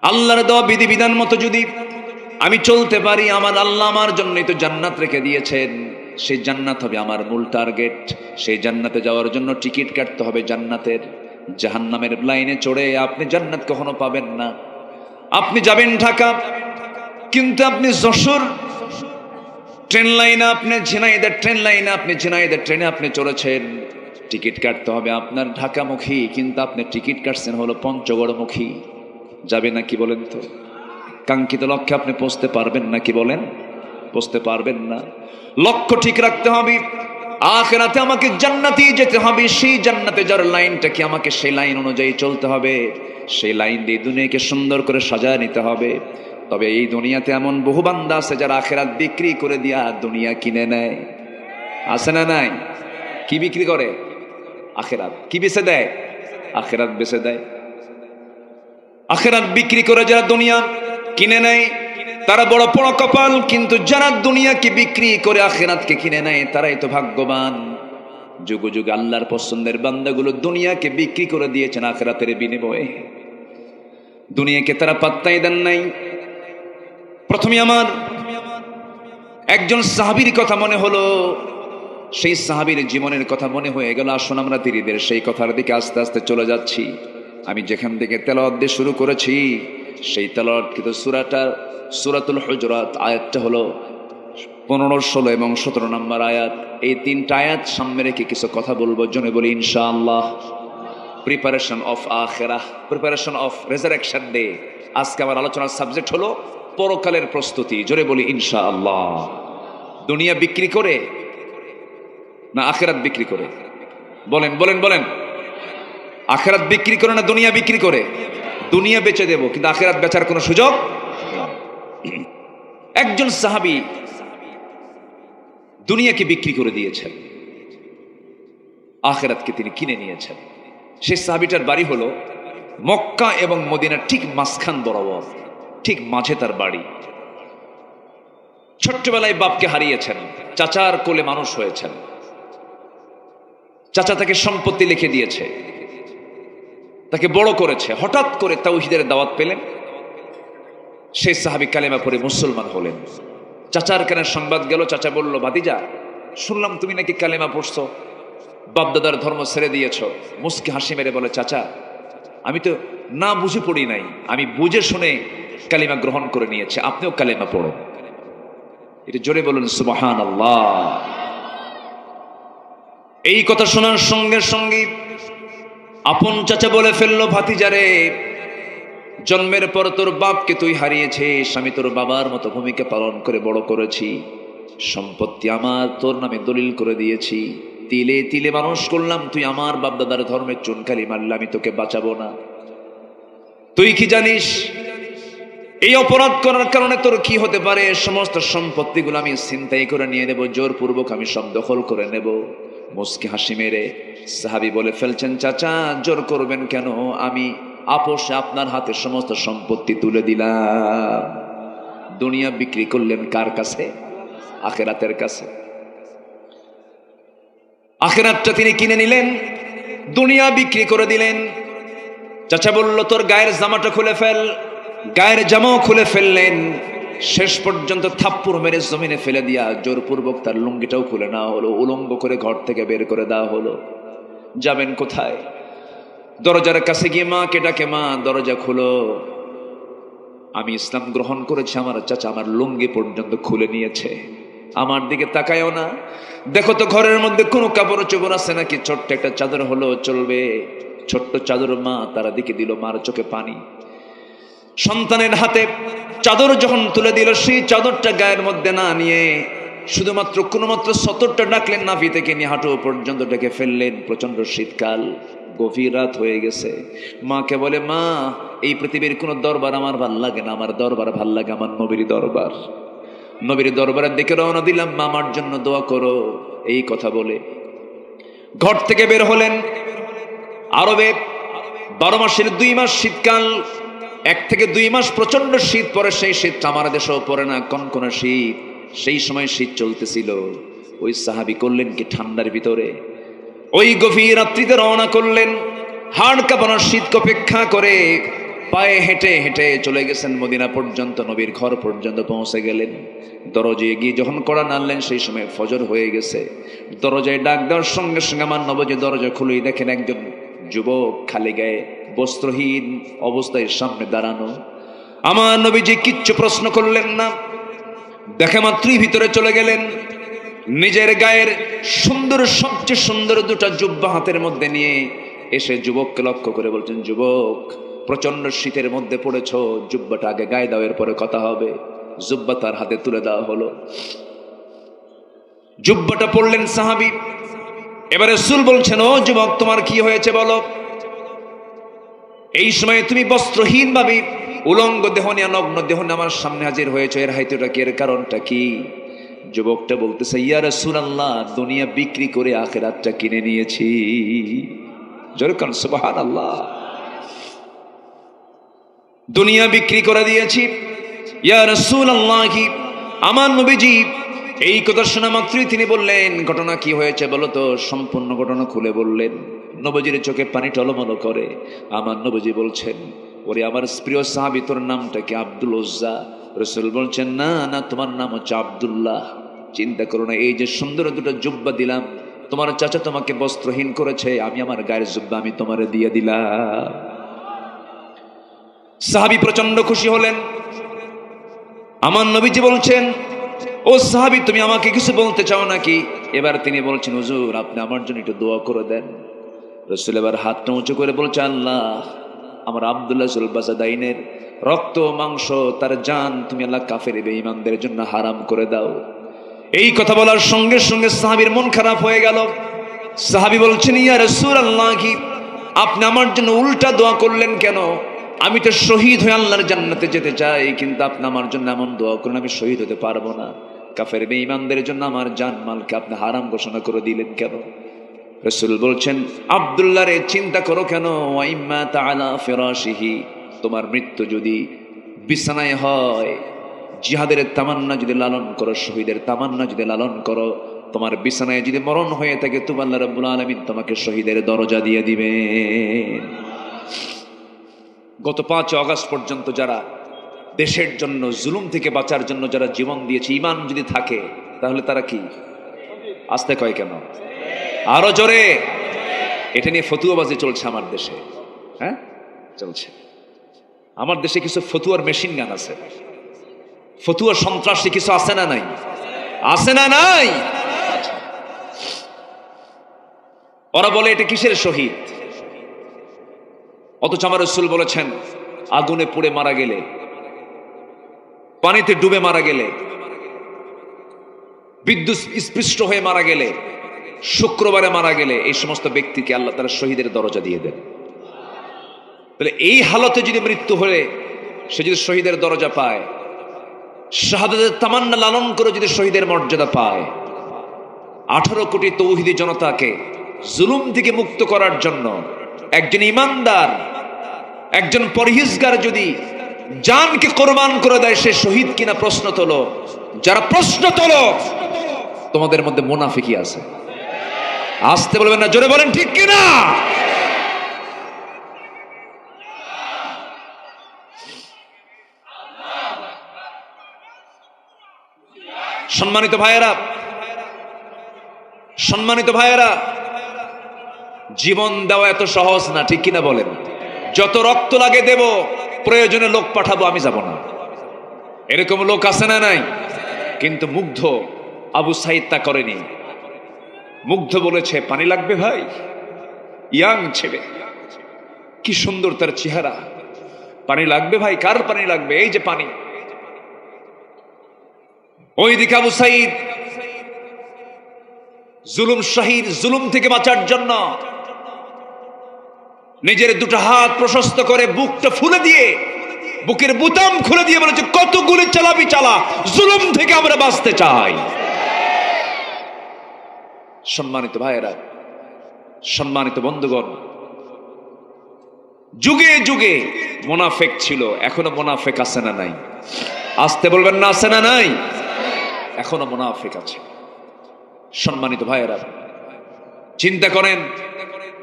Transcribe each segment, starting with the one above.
আল্লাহর দেওয়া বিধিবিধান মতো যদি আমি চলতে পারি, আমার আল্লাহ আমার জন্যই তো জান্নাত রেখে দিয়েছেন। সেই জান্নাত হবে আমার মূল টার্গেট। সেই জান্নাতে যাওয়ার জন্য টিকিট কাটতে হবে জান্নাতের। জাহান্নামের লাইনে চড়ে আপনি জান্নাত কখনো পাবেন না। আপনি যাবেন ঢাকা, কিন্তু আপনি যশোর ট্রেন লাইনে, আপনি ঝিনাইদের ট্রেন লাইনে, আপনি ঝিনাইদের ট্রেনে আপনি চড়েছেন, টিকিট কাটতে হবে আপনার ঢাকামুখী, কিন্তু আপনি টিকিট কাটছেন হলো পঞ্চগড়মুখী। যাবে না কি বলেন তো? কাঙ্ক্ষিত লক্ষ্যে আপনি পৌঁছতে পারবেন না কি বলেন? পৌঁছতে পারবেন না। লক্ষ্য ঠিক রাখতে হবে, আখিরাতে আমাকে জান্নাতেই যেতে হবে। সেই জান্নাতে যাওয়ার লাইনটা কি, আমাকে সেই লাইন অনুযায়ী চলতে হবে। সেই লাইন দিয়ে দুনিয়াকে সুন্দর করে সাজায় নিতে হবে। তবে এই দুনিয়াতে এমন বহু বান্দা আছে যারা আখিরাত বিক্রি করে দিয়া দুনিয়া কিনে নেয়। আছে না নাই? কি বিক্রি করে? আখিরাত। কি বেচে দেয়? আখিরাত বেচে দেয়। আখিরাত বিক্রি করে যারা দুনিয়া কিনে নেয় তারা বড় বড় কপাল, কিন্তু যারা দুনিয়াকে বিক্রি করে আখিরাতকে কিনে নেয় তারাই তো ভাগ্যবান। যুগ যুগ আল্লাহর পছন্দের বান্দাগুলো দুনিয়াকে বিক্রি করে দিয়েছেন আখিরাতের বিনিময়ে। দুনিয়াকে তারা পাত্তাই দেন নাই। প্রথমে আমার একজন সাহাবীর কথা মনে হলো, সেই সাহাবীর জীবনের কথা মনে হয়ে গেল। আসুন আমরা ধীরে সেই কথার দিকে আস্তে আস্তে চলে যাচ্ছি। আমি যেখান থেকে তেলাওয়াত দিয়ে শুরু করেছি, সেই তেলাওয়াত কিন্তু সূরাতুল হুজুরাত আয়াতটা হলো 15, 16 এবং 17 নম্বর আয়াত। এই তিনটা আয়াত সামনে রেখে কিছু কথা বলবো। জনে বলি ইনশাআল্লাহ। প্রিপারেশন অফ আখিরাহ, প্রিপারেশন অফ রেজারেকশন ডে। আজকে আমার আলোচনার সাবজেক্ট হলো পরকালের প্রস্তুতি। জোরে বলি ইনশাআল্লাহ। দুনিয়া বিক্রি করে না আখিরাত বিক্রি করে? বলেন বলেন বলেন। আখিরাত বিক্রি করে না দুনিয়া বিক্রি করে? দুনিয়া বেচে দেব, কিন্তু আখিরাত বেচার কোনো সুযোগ। একজন সাহাবী দুনিয়াকে বিক্রি করে দিয়েছেন, আখিরাতকে তিনি কিনে নিয়েছেন। সেই সাহাবীটার বাড়ি হলো মক্কা এবং মদিনার ঠিক মাঝখান বরাবর, ঠিক মাঝে তার বাড়ি। ছোট্টবেলায় বাপকে হারিয়েছেন, চাচার কোলে মানুষ হয়েছেন। চাচা তাকে সম্পত্তি লিখে দিয়েছে, তাকে বড় করেছে। হঠাৎ করে তাওহীদের দাওয়াত পেলেন, সেই সাহাবী কালেমা পড়ে মুসলমান হলেন। চাচার কানে সংবাদ গেল। চাচা বলল, ভাতিজা শুনলাম তুমি নাকি কালেমা পড়ছো, বাপদাদার ধর্ম ছেড়ে দিয়েছ। মুস্কি হাসি মেরে বলে, চাচা আমি তো না বুঝে পড়ি নাই, আমি বুঝে শুনে কালেমা গ্রহণ করে নিয়েছি, আপনিও কালেমা পড়েন। এটা জোরে বলুন সুবহানাল্লাহ। এই কথা শোনার সঙ্গে সঙ্গে আপন চাচা বলে ফেললো, ভাতিজারে জন্মের পর তোর বাপকে তুই হারিয়েছিস, আমি তোর বাবার মতো ভূমিকা পালন করে বড় করেছি। সম্পত্তি আমার তোর নামে দলিল করে দিয়েছি, তিলে তিলে মানুষ করলাম। তুই আমার বাপদাদার ধর্মের চুনকালি মারলে আমি তোকে বাঁচাবো না। তুই কি জানিস এই অপরাধ করার কারণে তোর কি হতে পারে? সমস্ত সম্পত্তিগুলো আমি ছিনতাই করে নিয়ে নেব, জোরপূর্বক আমি সব দখল করে নেব। মুস্কি হাসি মেরে সাহাবী বলে ফেলছেন, চাচা জোর করবেন কেন? আমি আপোষে আপনার হাতে সমস্ত সম্পত্তি তুলে দিলাম। দুনিয়া বিক্রি করলেন কার কাছে? আখিরাতের কাছে। আখিরাতটা তিনি কিনে নিলেন, দুনিয়া বিক্রি করে দিলেন। চাচা বলল, তোর গায়ের জামাটা খুলে ফেল। গায়ের জামাও খুলে ফেললেন। শেষ পর্যন্ত থাপ্পড় মেরে জমিনে ফেলে দিয়া জোরপূর্বক তার লুঙ্গিটাও খুলে নেওয়া হলো, উলঙ্গ করে ঘর থেকে বের করে দেওয়া হলো। যাবেন কোথায়? দরজার কাছে গিয়ে মাকে ডাকে, মা দরজা খুলো, আমি ইসলাম গ্রহণ করেছি। আমার চাচা আমার লুঙ্গি পর্যন্ত খুলে নিয়েছে, আমার দিকে তাকায়ও না। দেখো তো ঘরের মধ্যে কোনো কাপড় চোপড় আছে নাকি? ছোট্ট একটা চাদর হলো চলবে। ছোট্ট চাদর মা তারা দিকে দিল, মার চোখে পানি। সন্তানের হাতে চাদর যখন তুলে দিল, সেই চাদরটা গায়ের মধ্যে না নিয়ে শুধুমাত্র কোনোমাত্র সতরটা ডাকলেন, নাভি থেকে নিয়ে হাঁটু পর্যন্ত ডেকে ফেললেন। প্রচন্ড শীতকাল, গভীর রাত হয়ে গেছে। মাকে বলে, মা এই পৃথিবীর কোনো দরবার আমার ভাল লাগে না, আমার দরবার ভাল লাগে আমার নবীর দরবার। নবীর দরবারের দিকে রওনা দিলাম, মা আমার জন্য দোয়া করো। এই কথা বলে ঘর থেকে বের হলেন। আরবে 12 মাসের 2 মাস শীতকাল, 1 থেকে 2 মাস প্রচন্ড শীত পড়ে। সেই শীত আমার দেশেও পড়ে না, কনকনে শীত। সেই সময় শীত চলতেছিল। ওই সাহাবী করলেন কি, ঠান্ডার ভিতরে ওই গভীর রাত্রিতে রওনা করলেন। হাড় কাঁপানোর শীতকে উপেক্ষা করে পায়ে হেঁটে হেঁটে চলে গেছেন মদিনা পর্যন্ত, নবীর ঘর পর্যন্ত পৌঁছে গেলেন। দরজায় গিয়ে যখন কড়া নাড়লেন সেই সময় ফজর হয়ে গেছে। দরজায় ডাক দেওয়ার সঙ্গে সঙ্গে আমার নবীজি দরজা খুলেই দেখেন একজন যুবক খালি গায়ে বস্ত্রহীন অবস্থায় সামনে দাঁড়ানো। আমার নবীজি কিচ্ছু প্রশ্ন করলেন না, দেখে মাত্রই ভিতরে চলে গেলেন। নিজের গায়ের সুন্দর, সবচেয়ে সুন্দর দুটা জুব্বা হাতের মধ্যে নিয়ে এসে যুবককে লক্ষ্য করে বলছেন, যুবক প্রচন্ড শীতের মধ্যে পড়েছ, জুব্বাটা আগে গায়ে দাও, এর পরে কথা হবে। জুব্বা তার হাতে তুলে দেওয়া হলো, জুব্বাটা পড়লেন সাহাবী। এবারে রাসূল বলছেন, ও যুবক তোমার কি হয়েছে বলো। এই সময় তুমি বস্ত্রহীন ভাবে উলঙ্গ দেহ নিয়ে, নগ্ন দেহ নিয়ে আমার সামনে হাজির হয়েছে, এর হাইতেটা কি, এর কারণটা কি? যুবকটা বলতেছে, ইয়া রাসূলুল্লাহ দুনিয়া বিক্রি করে আখিরাতটা কিনে নিয়েছি। জোরে কান সুবহানাল্লাহ। দুনিয়া বিক্রি করে দিয়েছি। ইয়া রাসূলুল্লাহ, আমার নবীজি এই কথা শোনা মাত্রই তিনি বললেন, ঘটনা কি হয়েছে বলো তো। সম্পূর্ণ ঘটনা খুলে বললেন। নবীজির চোখে পানি টলমল করে। আমার নবীজি বলছেন, ওরে আমার প্রিয় সাহাবী তোর নামটা কি? আব্দুল উজ্জা। রাসূল বলছেন, না না, তোমার নাম হচ্ছে আব্দুল্লাহ। চিন্তা করো না, এই যে সুন্দর দুটো জুব্বা দিলাম, তোমার চাচা তোমাকে বস্ত্রহীন করেছে, আমি আমার গায়ের জুব্বা আমি তোমারে দিয়ে দিলাম। সাহাবী প্রচন্ড খুশি হলেন। আমার নবীজি বলছেন, ও সাহাবী তুমি আমাকে কিছু বলতে চাও নাকি? এবার তিনি বলছেন, হুজুর আপনি আমার জন্য একটু দোয়া করে দেন। রাসূল এবার হাতটা উঁচু করে বলছে, আল্লাহ আমার আব্দুল্লাহ জুলবাজাদাইনের রক্ত মাংস তার জান তুমি আল্লাহ কাফের বেঈমানদের জন্য হারাম করে দাও। এই কথা বলার সঙ্গে সঙ্গে সাহাবীর মন খারাপ হয়ে গেল। সাহাবী বলছেন, ইয়া রাসূলুল্লাহ আপনি আমার জন্য উল্টা দোয়া করলেন কেন? আমি তো শহীদ হয়ে আল্লাহর জান্নাতে যেতে চাই, কিন্তু আপনি আমার জন্য এমন দোয়া করলেন আমি শহীদ হতে পারবো না। কাফের বেঈমানদের জন্য আমার জান মালকে আপনি হারাম ঘোষণা করে দিলেন কেন? রাসূল বলছেন, আব্দুল্লাহ রে চিন্তা করো কেন, ওয়াইম্মা তাআলা ফিরাশিহি তোমার মৃত্যু যদি বিছানায় হয়, জিহাদের তামান্না যদি লালন করো, শহীদের তামান্না যদি লালন করো, তোমার বিছানায় যদি মরণ হয়ে থাকে, তুমি আল্লাহ রাব্বুল আলামিন তোমাকে শহীদের দরজা দিয়ে দিবেন। গত 5 আগস্ট পর্যন্ত যারা দেশের জন্য জুলুম থেকে বাঁচার জন্য যারা জীবন দিয়েছে, ঈমান যদি থাকে তাহলে তারা কি? আস্তে কয় কেন? আরো জোরে। এটা নিয়ে ফতুয়াবাজি চলছে আমার দেশে। হ্যাঁ চলছে। আমার দেশে কিছু ফতুয়ার মেশিন গান আছে, ফতুয়া সন্ত্রাসী কিছু আছে না নাই? আছে না নাই? ওরা বলে এটা কিসের শহীদ, অথচ আমার রাসূল বলেছেন আগুনে পুড়ে মারা গেলে, পানিতে ডুবে মারা গেলে, বিদ্যুৎ স্পৃষ্ট হয়ে মারা গেলে, শুক্রবারে মারা গেলে, এই সমস্ত ব্যক্তিকে আল্লাহ তাআলা শহীদের দরজা দিয়ে দেন। তাহলে এই হালতে যদি মৃত্যু হলে সে যদি শহীদের দরজা পায়, শাহাদাতের তামান্না লালন করে যদি শহীদের মর্যাদা পায়, 18 কোটি তৌহিদি জনতাকে জুলুম থেকে মুক্ত করার জন্য একজন ইমানদার, একজন পরহেজগার যদি জানকে কোরবান করে দেয়, সে শহীদ কিনা প্রশ্ন তোলো। যারা প্রশ্ন তোলো তোমাদের মধ্যে মুনাফিকি আছে। আসতে বলবেন না, জোরে বলেন ঠিক কিনা? সম্মানিত ভাইয়েরা, সম্মানিত ভাইয়েরা, জীবন দেওয়া এত সহজ না, ঠিক কিনা বলেন? যত রক্ত লাগে দেব, প্রয়োজনে লোক পাঠাবো, আমি যাব না। এরকম লোক আছে না নাই? কিন্তু মুগ্ধ আবু সাইদ তা করেনি। মুগ্ধ বলেছে পানি লাগবে ভাই, ইয়াং ছেলে, কি সুন্দর তার চেহারা, পানি লাগবে ভাই। কার পানি লাগবে? এই যে পানি। ওইদিকে আবু সাইদ জুলুম শাহীর, জুলুম থেকে বাঁচার জন্য নিজের দুটো হাত প্রশস্ত করে বুকটা ফুলে দিয়ে, বুকের বুতাম খুলে দিয়ে বলেছে, কত গুলি চালাবি চালা, জুলুম থেকে আমরা বাঁচতে চাই। সম্মানিত ভাইয়েরা, সম্মানিত বন্ধুগণ, যুগে যুগে মুনাফিক ছিল, এখনো মুনাফিক আছে না নাই? আসতে বলবেন না, আছে না নাই? এখনো মুনাফিক আছে। সম্মানিত ভাইয়েরা, চিন্তা করেন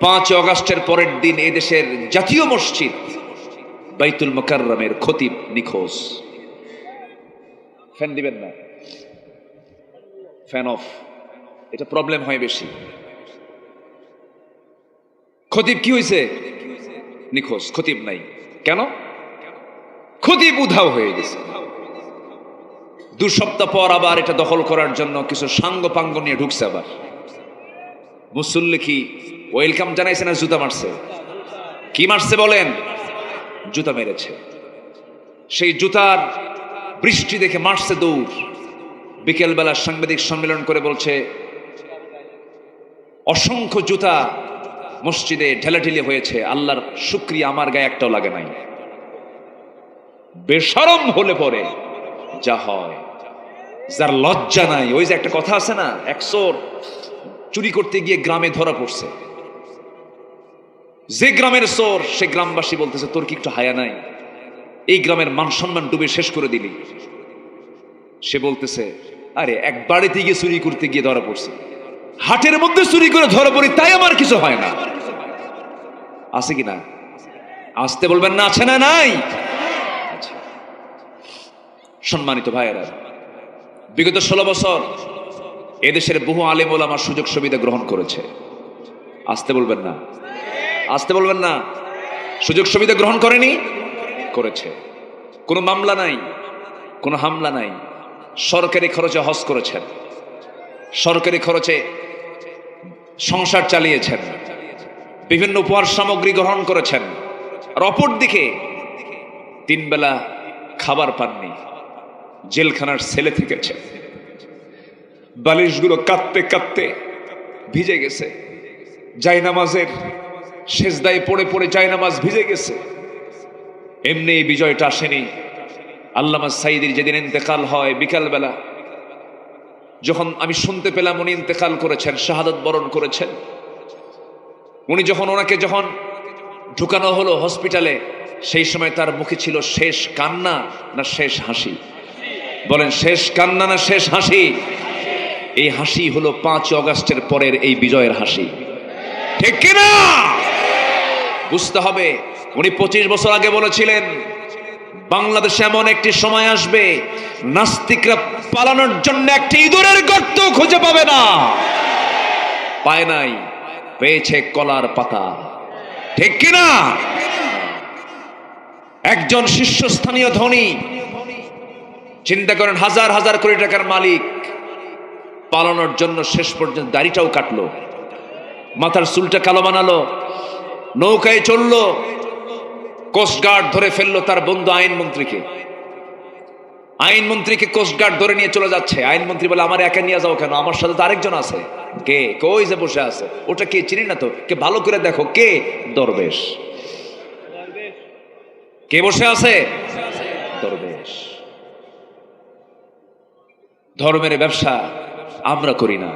5 আগস্টের পরের দিন এদেশের জাতীয় মসজিদ বাইতুল মুকাররমের খতিব নিখোঁজ। ফ্যান দিবেন না, ফ্যান অফ, এটা প্রবলেম হয় বেশি। খতিব কি হয়েছে? নিখোঁজ, খতিব নাই। কেন? খতিব উধাও হয়ে গেছে। 2 সপ্তাহ পর আবার এটা দখল করার জন্য কিছু সাঙ্গ পাঙ্গ নিয়ে ঢুকছে। আবার মুসল্লি কি ওয়েলকাম জানাইছে না জুতা মারছে? কি মারছে বলেন? জুতা মেরেছে। সেই জুতার বৃষ্টি দেখে মারছে দৌড়। বিকেলবেলা সাংবাদিক সম্মেলন করে বলছে, অসংখ্য জুতা মসজিদে ঢেলাঢেলি হয়েছে, আল্লাহর শুকরিয়া আমার গায়ে একটাও লাগে নাই। বেশরম হলে পরে যা হয়, যার লজ্জা নাই। ওই যে একটা কথা আছে না, এক চোর চুরি করতে গিয়ে গ্রামে ধরা পড়ছে। যে গ্রামের চোর, সে গ্রামবাসী বলতেছে, তোর কি একটু হায়া নাই? এই গ্রামের মান সম্মান ডুবে শেষ করে দিলি। সে বলতেছে, আরে এক বাড়িতে গিয়ে চুরি করতে গিয়ে ধরা পড়ছে, হাটের মধ্যে চুরি করে ধরা পড়ি, তাই আমার কিছু হয় না। আছে কি না? আসতে বলবেন না, আছে না নাই? সম্মানিত ভাইয়েরা, বিগত 16 বছর এদেশের বহু আলেম ওলামা সুযোগ সুবিধা গ্রহণ করেছে। আসতে বলবেন না, আসতে বলবেন না। সুযোগ সুবিধা গ্রহণ করেনি? করেছে। কোনো মামলা নাই, কোনো হামলা নাই। সরকারি খরচে হজ করেছেন, সরকারি খরচে সংসার চালিয়েছেন, বিভিন্ন উপহার সামগ্রী গ্রহণ করেছেন। আর অপর দিকে 3 বেলা খাবার পাননি, জেলখানার ছেলে থেকেছে। বালিশগুলো কাঁদতে কাঁদতে ভিজে গেছে, জায়নামাজের সেজদায় পড়ে পড়ে জায়নামাজ ভিজে গেছে। এমনি এই বিজয়টা আসেনি। আল্লামা সাইদির যেদিন ইন্তেকাল হয়, বিকালবেলা যখন আমি শুনতে পেলাম উনি ইন্তেকাল করেছেন, শাহাদাত বরণ করেছেন, উনি যখন ওনাকে যখন ঢুকানো হলো হসপিটালে, সেই সময় তার মুখে ছিল শেষ কান্না না শেষ হাসি? বলেন, শেষ কান্না না শেষ হাসি? এই হাসি হলো 5 অগাস্টের পরের এই বিজয়ের হাসি, ঠিক কিনা? বুঝতে হবে, উনি 25 বছর আগে বলেছিলেন, বাংলাদেশে এমন একটি সময় আসবে, নাস্তিকরা পালানোর জন্য একটি ইঁদুরের গর্ত খুঁজে পাবে না। পায় নাই, পেয়েছে কলার পাতা, ঠিক কিনা? একজন শীর্ষস্থানীয় ধনী, চিন্তা করেন, হাজার হাজার কোটি টাকার মালিক, পালানোর জন্য শেষ পর্যন্ত দাড়িটাও কাটলো, মাথার চুলটা কালো বানালো, নৌকায় চললো, কোস্টগার্ড ধরে ফেললো তার বন্ধু আইনমন্ত্রীকে। আইনমন্ত্রীকে কোস্টগার্ড ধরে নিয়ে চলে যাচ্ছে। আইনমন্ত্রী বলে, আমার একা নিয়ে যাও কেন? আমার সাথে তো আরেকজন আছে। কে? কই যে বসে আছে, ওটা কে? চিনি না তো। কে? ভালো করে দেখো, কে? দরবেশ। কে বসে আছে? দরবেশ। ধর্মের ব্যবসা আমরা করি না।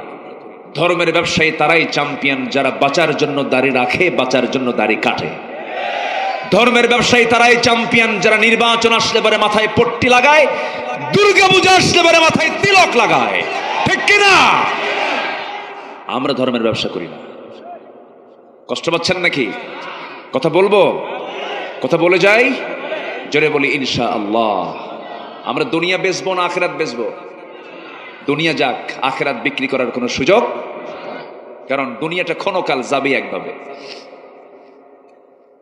ধর্মের ব্যবসায়ী তারাই চ্যাম্পিয়ন যারা বাঁচার জন্য দাড়ি রাখে, বাঁচার জন্য দাড়ি কাটে। ধর্মের ব্যবসায়ী তারাই চ্যাম্পিয়ন যারা নির্বাচন আসলে পরে মাথায় পট্টি লাগায়, দুর্গা পূজা আসলে পরে মাথায় তিলক লাগায়, ঠিক কিনা? আমরা ধর্মের ব্যবসা করি না। কষ্ট পাচ্ছেন নাকি? কথা বলবো, কথা বলে যাই, জোরে বলি ইনশাআল্লাহ। আমরা দুনিয়া বেচবো না আখিরাত বেচবো? দুনিয়া যাক, আখিরাত বিক্রি করার কোনো সুযোগ, কারণ দুনিয়াটা ক্ষণকাল যাবে একভাবে।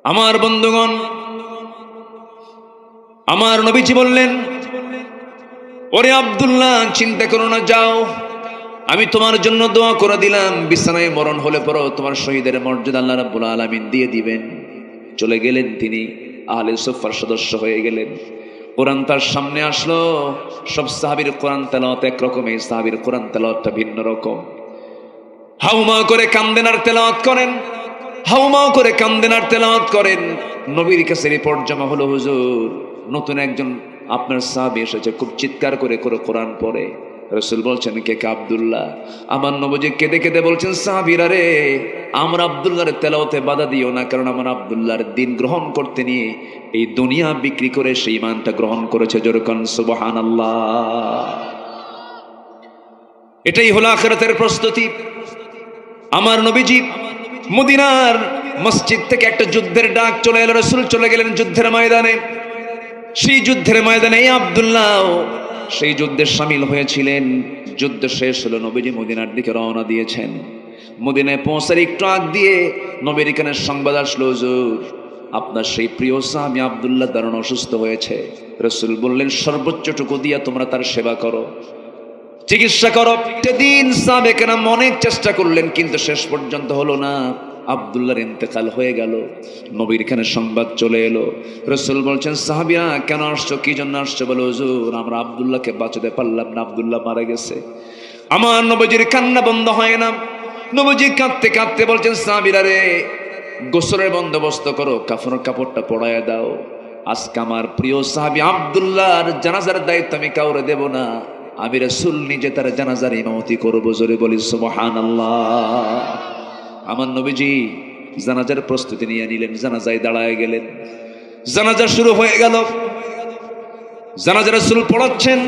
আমার বন্ধুগণ, আমার নবীজি বললেন, ওরে আব্দুল্লাহ, চিন্তা করো না, যাও, আমি তোমার জন্য দোয়া করে দিলাম। বিছানায় মরণ হলে পরও তোমার শহীদের মর্যাদা আল্লাহ রাব্বুল আলামিন দিয়ে দিবেন। চলে গেলেন তিনি, আহলে সুফার সদস্য হয়ে গেলেন। কোরআন তার সামনে আসলো। সব সাহাবীর কোরআন তেলাওয়াত একরকম, এই সাহাবীর কোরআন তেলাওয়াতটা ভিন্ন রকম। হাউমা করে কান্দেন আর তেলাওয়াত করেন, হাউমাও করে কান্দেন আর তেলাওয়াত করেন। নবীর কাছে রিপোর্ট জমা হলো, হুজুর, নতুন একজন আপনার সাহাবী এসেছে, খুব চিৎকার করে করে কোরআন পড়ে। রাসূল বলছেন, কে? আব্দুল্লাহ। আমার নবীজি কেঁদে কেঁদে বলছেন, সাহাবীরা রে, আমরা আব্দুল্লাহর তেলাওয়াতে বাধা দিও না, কারণ আমার আব্দুল্লাহর দিন গ্রহণ করতে নিয়ে এই দুনিয়া বিক্রি করে সেই ঈমানটা গ্রহণ করেছে। জোরে কোন সুবহানাল্লাহ। এটাই হলো আখিরাতের প্রস্তুতি। আমার নবীজি মদিনার মসজিদ থেকে একটা যুদ্ধের ডাক চলে এলো, রাসূল চলে গেলেন যুদ্ধের ময়দানে। সেই যুদ্ধের ময়দানে এই আব্দুল্লাহ সেই যুদ্ধে শামিল হয়েছিলেন। যুদ্ধ শেষ হলো, নবীজি মদিনার দিকে রওনা দিয়েছেন। মদিনায় পৌঁছার একটু আগ দিয়ে নবীর এখানে সংবাদ আসলো, হুজুর আপনার সেই প্রিয় সাহাবী আব্দুল্লাহ দারুণ অসুস্থ হয়েছে। রাসূল বললেন, সর্বোচ্চটুকু দিয়া তোমরা তার সেবা করো, চিকিৎসা করো। দিন সাহাবায়ে কেরাম অনেক চেষ্টা করলেন, কিন্তু শেষ পর্যন্ত হলো না। আব্দুল্লাহর ইন্তেকাল হয়ে গেল। নবীর এখানে সংবাদ চলে এলো। রাসূল বলছেন, সাহাবীরা কেন আসছো, কি জন্য আসছো? বলো, হুজুর আমরা আব্দুল্লাহকে বাঁচাতে পারলাম না, আব্দুল্লাহ মারা গেছে। আমার নবীজির কান্না বন্ধ হয় না। নবীজি কাঁদতে কাঁদতে বলছেন, সাহাবীরা রে, গোসলের বন্দোবস্ত করো, কাফনের কাপড়টা পরায়া দাও। আজকে আমার প্রিয় সাহাবী আব্দুল্লাহর জানাজার দায়িত্ব আমি কাউরে দেব না, আমি রাসূল নিজে তার জানাজার ইমামতি করব। জোরে বলি সুবহানাল্লাহ। আমার নবীজি জানাজার প্রস্তুতি নিয়ে নিলেন, জানাজায় দাঁড়ায় গেলেন। জানাজা শুরু হয়ে গেল। জানাজা রাসূল পড়াচ্ছেন,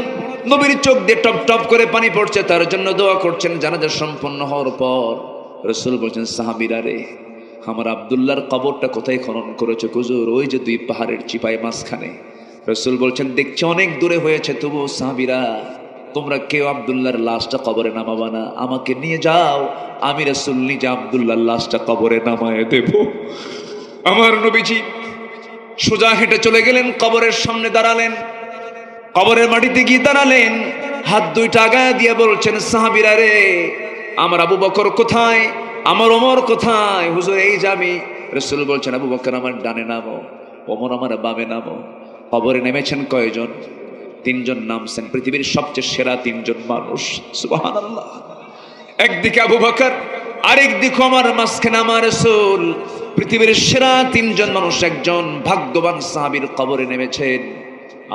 নবীর চোখ দিয়ে টপ টপ করে পানি পড়ছে, তার জন্য দোয়া করছেন। জানাজা সম্পন্ন হওয়ার পর রাসূল বলছেন, সাহাবীরা রে, আমার আব্দুল্লাহর কবরটা কোথায় খনন করেছে? হুজুর ওই যে দুই পাহাড়ের চিপায় মাঝখানে। রাসূল বলছেন, দেখছি অনেক দূরে হয়েছে, তবু সাহাবীরা তোমরা কেউ আব্দুল্লাহর লাশটা কবরে নামাবা না, আমাকে নিয়ে যাও, আমি রাসূল নিজে আব্দুল্লাহর লাশটা কবরে নামায় দেব। আমার নবীজি সোজা হেঁটে চলে গেলেন, কবরের সামনে দাঁড়ালেন। কবরের মাটিতে গিয়ে দাঁড়ালেন, হাত দুইটা আগায় দিয়ে বলছেন, সাহাবীরা রে, আমার আবু বকর কোথায়, আমার ওমর কোথায়? হুজুর এই যে আমি। রাসূল বলছেন, আবু বকর আমার ডানে নামো, ওমর আমার বামে নামো। কবরে নেমেছেন কয়জন? তিনজন নামছেন, পৃথিবীর সবচেয়ে সেরা তিনজন মানুষ। সুবহানাল্লাহ। একদিকে আবু বকর, আরেক দিকে আমার, মাঝখানে আমার রাসূল। পৃথিবীর সেরা তিনজন মানুষ, একজন ভাগ্যবান সাহাবীর কবরে নেমেছেন।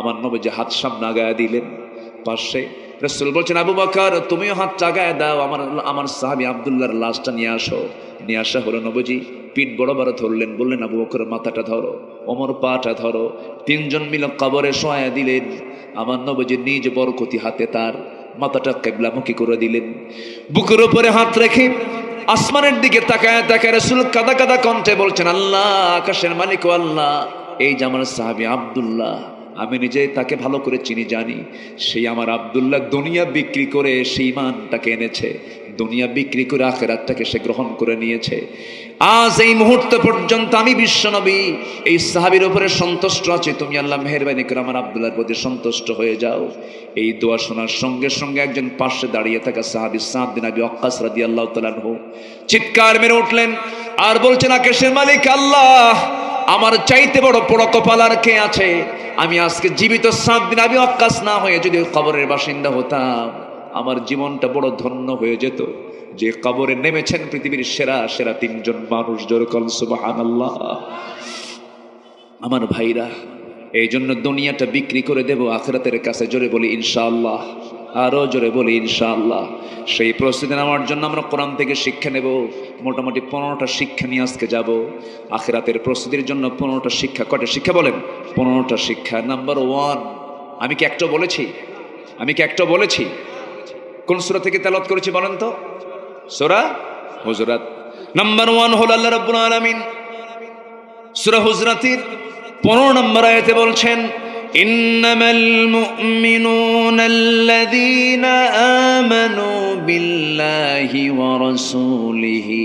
আমার নবীজি হাত সামনে আগায় দিলেন। পাশে রাসূল বলছেন, আবু বকর তুমিও হাত আগায় দাও, আমার সাহাবী আব্দুল্লাহর লাশটা নিয়ে আসো। নিয়ে আসা হলো। নবীজি পিঠ বড় বড় ধরলেন, বললেন, আবু বকর মাথাটা ধরো, ওমর পাটা ধরো। তিনজন মিলে কবরে শোয়া দিলেন। আমার নবীজি নিজ বরকতি হাতে তার মাথাটা কিবলামুখী করে দিলেন। বুকের উপরে হাত রেখে আসমানের দিকে তাকায় তাকায় রাসূল কাদা কাদা কণ্ঠে বলছেন, আল্লাহ, আকাশের মালিক ও আল্লাহ, এই যে আমার সাহাবী আব্দুল্লাহ, আমি নিজে তাকে ভালো করে চিনি জানি, সেই আমার আব্দুল্লাহ দুনিয়া বিক্রি করে সেই ঈমানটাকে এনেছে, দুনিয়া বিক্রি করে আখিরাতটাকে সে গ্রহণ করে নিয়েছে। আজ এই মুহূর্ত পর্যন্ত আমি বিশ্বনবী এই সাহাবীর উপরে সন্তুষ্ট আছি, তুমি আল্লাহ মেহেরবানি করে আমার আব্দুল্লাহর প্রতি সন্তুষ্ট হয়ে যাও। এই দোয়া শোনার সঙ্গে সঙ্গে একজন পাশে দাঁড়িয়ে থাকা সাহাবী সাদ বিন আবি ওয়াক্কাস রাদিয়াল্লাহু তাআলা আনহু চিৎকার মেরে উঠলেন আর বলছেন, আকাশের মালিক আল্লাহ, আমার চাইতে বড় বড় কপাল আর কে আছে? আমি আজকে জীবিত সাদ বিন আবি ওয়াক্কাস না হয়ে যদি কবরের বাসিন্দা হতাম, আমার জীবনটা বড় ধন্য হয়ে যেত। যে কবরে নেমেছেন পৃথিবীর সেরা সেরা তিনজন মানুষ। জোরে বল সুবহানাল্লাহ। আমার ভাইরা, এই জন্য দুনিয়াটা বিক্রি করে দেব আখিরাতের কাছে। জোরে বলি ইনশাআল্লাহ, আরো জোরে বলি ইনশাআল্লাহ। সেই প্রস্তুতি নেওয়ার জন্য আমরা কোরআন থেকে শিক্ষা নেব। মোটামুটি 15টা শিক্ষা নিয়ে আজকে যাব আখিরাতের প্রস্তুতির জন্য। 15টা শিক্ষা। কয়টা শিক্ষা বলেন? 15টা শিক্ষা। নাম্বার 1, আমি কি একটা বলেছি? কোন সূরা থেকে তেলাওয়াত করেছি বলেন তো? সূরা হুজুরাত। নাম্বার 1 হলো আল্লাহ রাব্বুল আলামিন সূরা হুজরাতের 15 নম্বর আয়াতে বলছেন, ইন্নামাল মুমিনুনা আল্লাযীনা আমানু বিল্লাহি ওয়া রাসূলিহি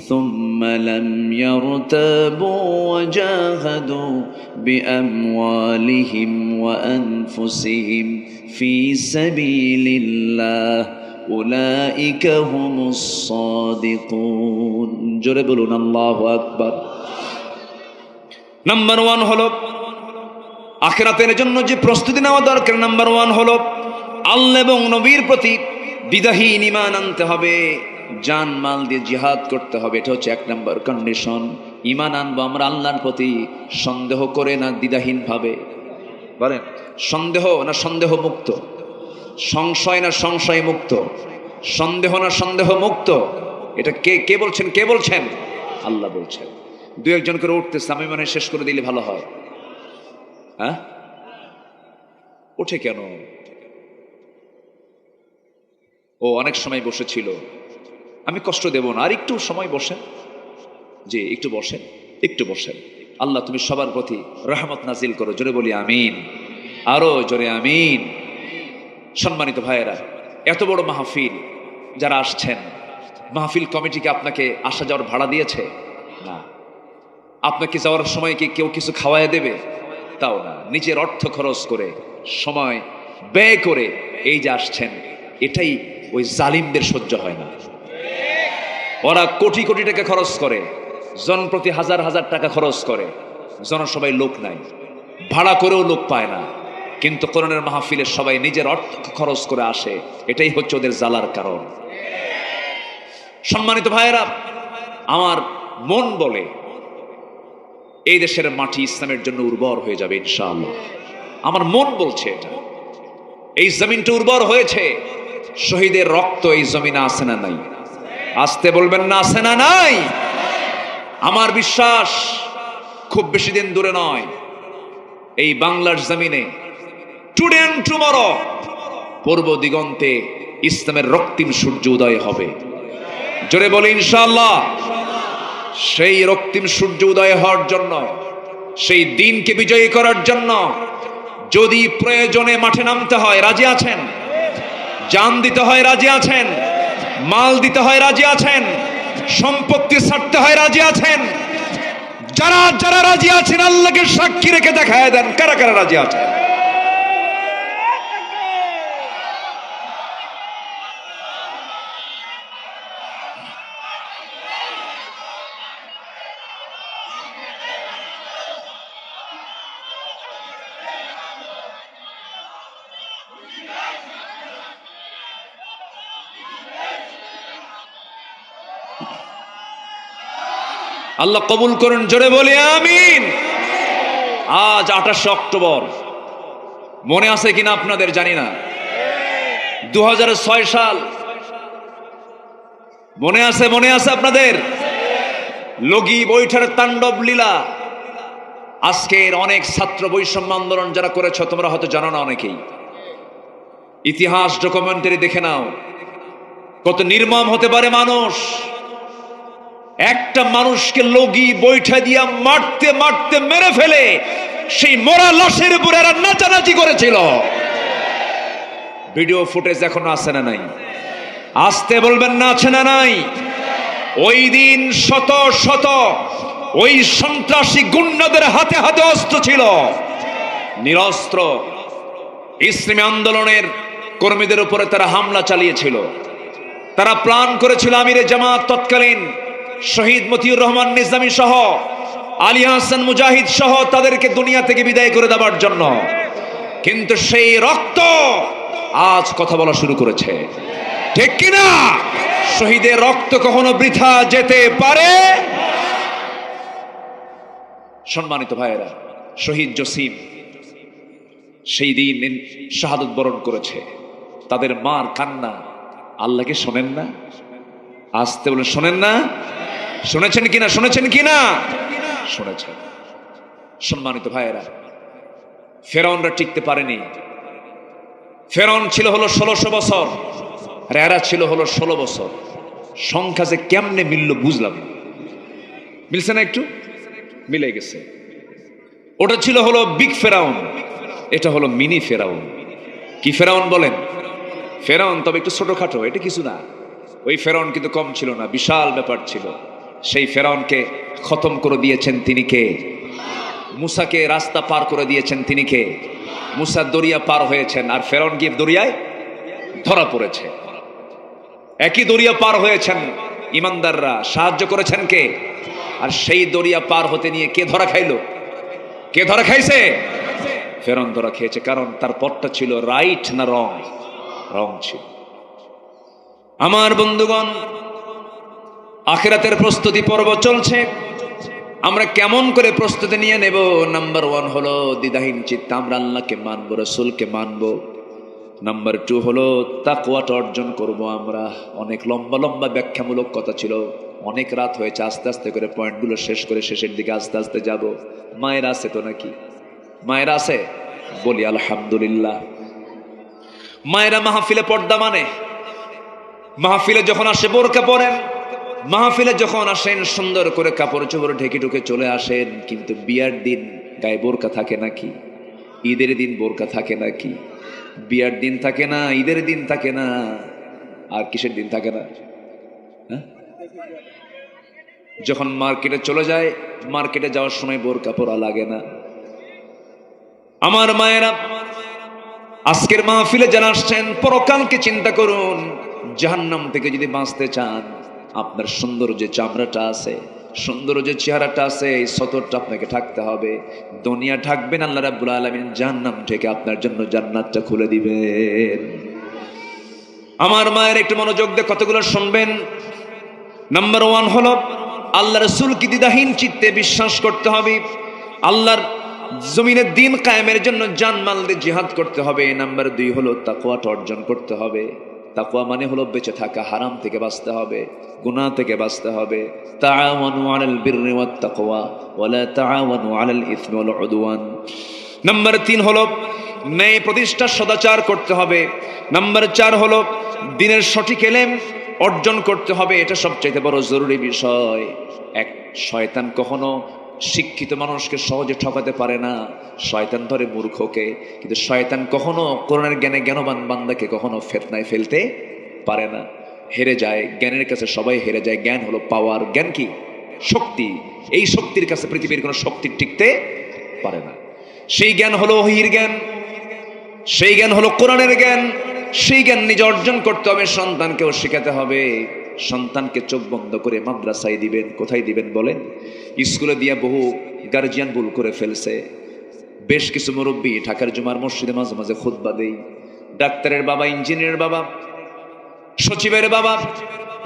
সুম্মা লাম ইয়ারতাবু ওয়া জাহাদু বিআমওয়ালিহিম ওয়া আনফুসিহিম ফি সাবিলিল্লাহ উলাইকা হুমুস সাদিকুন। জোরে বলুন আল্লাহু আকবার। নাম্বার 1 হলো আখিরাতের জন্য যে প্রস্তুতি নেওয়া দরকার। নাম্বার 1 হলো আল্লাহ এবং নবীর প্রতি দ্বিধাহীন ঈমান আনতে হবে, জান মাল দিয়ে জিহাদ করতে হবে। এটা হচ্ছে 1 নম্বর কন্ডিশন। ঈমান আনবো আমরা আল্লাহর প্রতি সন্দেহ করে না, দ্বিধাহীন ভাবে। বলেন সন্দেহ না সন্দেহ মুক্ত, সংশয় না সংশয় মুক্ত, সন্দেহ না সন্দেহ মুক্ত। এটা কে বলছেন? আল্লাহ বলছেন। 2-1 করে উঠতেছে, আমি মনে শেষ করে দিলে ভালো হয়। হ্যাঁ, ওঠে কেন? ও অনেক সময় বসেছিল, আমি কষ্ট দেব না, আর একটু সময় বসেন। জি একটু বসেন, একটু বসেন। আল্লাহ তুমি সবার প্রতি রহমত নাজিল করো, জোরে বলি আমিন, আরো জোরে আমিন। সম্মানিত ভাইয়েরা, এত বড় মাহফিল যারা আসছেন, মাহফিল কমিটিকে আপনাকে আসা যাওয়ার ভাড়া দিয়েছে? না। আপনাকে যাওয়ার সময় কি কেউ কিছু খাওয়ায় দেবে? তাও না। নিজের অর্থ খরচ করে, সময় ব্যয় করে এই যে আসছেন, এটাই ওই জালিমদের সহ্য হয় না। ওরা কোটি কোটি টাকা খরচ করে, জন প্রতি হাজার হাজার টাকা খরচ করে, জনসভায় লোক নাই, ভাড়া করেও লোক পায় না, কিন্তু কোরআনের মাহফিলে সবাই নিজের অর্থ খরচ করে আসে। এটাই হচ্ছে ওদের জ্বালার কারণ। সম্মানিত ভাইয়েরা, আমার মন বলে এই দেশের মাটি ইসলামের জন্য উর্বর হয়ে যাবে ইনশাআল্লাহ। আমার মন বলছে এটা। এই জমিনটা উর্বর হয়েছে, শহীদের রক্ত এই জমিনে আছে না নাই? আসতে বলবেন না, আছে না নাই? আমার বিশ্বাস খুব বেশি দিন দূরে নয়, এই বাংলার জমিনে টুডে এন্ড টুমরো পূর্ব দিগন্তে ইসলামের রক্তিম সূর্য উদয় হবে। জোরে বলি ইনশাআল্লাহ। সেই রক্তিম সূর্য উদয় হওয়ার জন্য, সেই দিনকে বিজয়ী করার জন্য যদি প্রয়োজনে মাঠে নামতে হয়, রাজি আছেন? জান দিতে হয়, রাজি আছেন? মাল দিতে হয়, রাজি আছেন? সম্পত্তি ছাড়তে হয়, রাজি আছেন? যারা যারা রাজি আছেন আল্লাহকে সাক্ষী রেখে দেখায় দেন কারা কারা রাজি আছেন। আল্লাহ কবুল করুন, জোরে বলি আমিন। আজ 28 অক্টোবর, মনে আছে কিনা আপনাদের জানি না। 2006 সাল মনে আছে? মনে আছে আপনাদের? লগি বৈঠার তাণ্ডব লীলা। আজকের অনেক ছাত্র বৈষম্য আন্দোলন যারা করেছ, তোমরা হয়তো জানো না অনেকেই। ইতিহাস ডকুমেন্টারি দেখে নাও, কত নির্মম হতে পারে মানুষ। একটা মানুষকে লগি বৈঠা দিয়া মারতে মারতে মেরে ফেলে সেই মরা লাশের উপরে এরা নাচানাচি করেছিল। ভিডিও ফুটেজ এখনো আছে না নাই? আসতে বলবেন না, আছে না নাই? ওই দিন শত শত ওই সন্ত্রাসী গুন্ডাদের হাতে হাতে অস্ত্র ছিল, নিরস্ত্র ইসলামী আন্দোলনের কর্মীদের উপরে তারা হামলা চালিয়েছিল। তারা প্ল্যান করেছিল আমিরে জামাত তৎকালীন শহীদ মতিউর রহমান নিজামী সহ, আলী হাসান মুজাহিদ সহ তাদেরকে দুনিয়া থেকে বিদায় করে দেওয়ার জন্য। কিন্তু সেই রক্ত আজ কথা বলা শুরু করেছে, ঠিক কিনা? শহীদের রক্ত কখনো বৃথা যেতে পারে। সম্মানিত ভাইয়েরা, শহীদ জসিম সেই দিন শাহাদত বরণ করেছে। তাদের মার কান্না আল্লাহকে শোনেন না? আসতে বলে শোনেন না? শুনেছেন কিনা? শুনেছেন কিনা? শুনেছেন। সম্মানিত ভাইয়েরা, ফেরাউনরা টিকতে পারেনি। ফেরাউন ছিল হলো 1600 বছর, আর এরা ছিল হলো 16 বছর। সংখ্যা যে কেমনে মিলল বুঝলাম না। মিলছে না? একটু মিলে গেছে। ওটা ছিল হলো বিগ ফেরাউন, এটা হলো মিনি ফেরাউন। কি ফেরাউন বলেন? ফেরাউন তবে একটু ছোটখাটো, এটা কিছু না। ওই ফেরাউন কিন্তু কম ছিল না, বিশাল ব্যাপার ছিল। সেই ফেরাউনকে খতম করে দিয়েছেন তিনি কে? মুসাকে রাস্তা পার করে দিয়েছেন তিনি কে? মুসা দরিয়া পার হয়েছেন, আর ফেরাউন গিয়ে দরিয়ায় ধরা পড়েছে। একই দরিয়া পার হয়েছেন ইমানদাররা, সাহায্য করেছেন কে? আর সেই দরিয়া পার হতে নিয়ে কে ধরা খাইলো? কে ধরা খাইছে? ফেরাউন ধরা খেয়েছে। কারণ তার পথটা ছিল রাইট না রং? রং ছিল। আমার বন্ধুগণ, আখিরাতের প্রস্তুতি পর্ব চলছে। আমরা কেমন করে প্রস্তুতি নিয়ে নেব? নাম্বার 1 হলো দ্বিধাহীন চিত্তে আমরা আল্লাহকে মানবো, রাসূলকে মানবো। নাম্বার 2 হলো তাকওয়াটা অর্জন করব আমরা। অনেক লম্বা লম্বা ব্যাখ্যামূলক কথা ছিল, অনেক রাত হয়েছে, আস্তে আস্তে করে পয়েন্টগুলো শেষ করে শেষের দিকে আস্তে আস্তে যাব। মায়েরা আছে তো নাকি? মায়েরা আছে? বলি আলহামদুলিল্লাহ। মায়েরা মাহফিলে পর্দা মানে, মাহফিলে যখন আসে বোরকা পরেন, মাহফিলে যখন আসেন সুন্দর করে কাপড় চোপড় ঢেকে ঢুকে চলে আসেন, কিন্তু বিয়ার দিন গায়ে বোরকা থাকে নাকি? ঈদের দিন বোরকা থাকে নাকি? বিয়ার দিন থাকে না, ঈদের দিন থাকে না, আর কিসের দিন থাকে না? হ্যাঁ, যখন মার্কেটে চলে যায়, মার্কেটে যাওয়ার সময় বোরকা পরা লাগে না। আমার মায়েরা, আজকের মাহফিলে যারা আসছেন, পরকালকে চিন্তা করুন। জাহান্নাম থেকে যদি বাঁচতে চান, আপনার সুন্দর যে চামড়াটা আছে, সুন্দর যে চেহারাটা আছে, এই সতরটা আপনাকে ঢাকতে হবে। দুনিয়া ঢাকবেন, আল্লাহ রাব্বুল আলামিন জাহান্নাম থেকে আপনার জন্য জান্নাতটা খুলে দিবেন। আমার মায়ের একটু মনোযোগ দিয়ে কতগুলো শুনবেন। নাম্বার 1 হলো আল্লাহ রাসূলকে দ্বিধাহীন চিত্তে বিশ্বাস করতে হবে। আল্লাহর জমিনের দিন কায়েমের জন্য জানমাল দিয়ে জিহাদ করতে হবে। নাম্বার 2 হলো তাকওয়াটা অর্জন করতে হবে। তাকওয়া মানে হলো বেঁচে থাকা, হারাম থেকে বাঁচতে হবে, গুনাহ থেকে বাঁচতে হবে। তাআওয়ানু আলাল বিররি ওয়াত তাকওয়া ওয়ালা তাআওয়ানু আলাল ইসমি ওয়াল উদওয়ান। নাম্বার 3 হলো ন্যায় প্রতিষ্ঠা, সদাচার করতে হবে। নাম্বার 4 হলো দ্বীনের সঠিক ইলম অর্জন করতে হবে। এটা সবচেয়ে বড় জরুরি বিষয়। এক, শয়তান কখনো শিক্ষিত মানুষকে সহজে ঠকাতে পারে না, শয়তান ধরে মূর্খকে। কিন্তু শয়তান কখনো কোরআনের জ্ঞানে জ্ঞানবান বান্দাকে কখনো ফিতনায় ফেলতে পারে না। হেরে যায়, জ্ঞানের কাছে সবাই হেরে যায়। জ্ঞান হলো পাওয়ার। জ্ঞান কি? শক্তি। এই শক্তির কাছে পৃথিবীর কোনো শক্তি টিকতে পারে না। সেই জ্ঞান হলো ওহীর জ্ঞান, সেই জ্ঞান হলো কোরআনের জ্ঞান। সেই জ্ঞান নিজে অর্জন করতে হবে, সন্তানকেও শেখাতে হবে। সন্তানকে চোখ বন্ধ করে মাদ্রাসায় দিবেন। কোথায় দিবেন বলেন? স্কুলে দিয়ে বহু গার্জিয়ান ভুল করে ফেলছে। বেশ কিছু মুরব্বী ঢাকার জুমার মসজিদে মাঝে মাঝে খুতবা দেই। ডাক্তারের বাবা, ইঞ্জিনিয়ারের বাবা, সচিবের বাবা,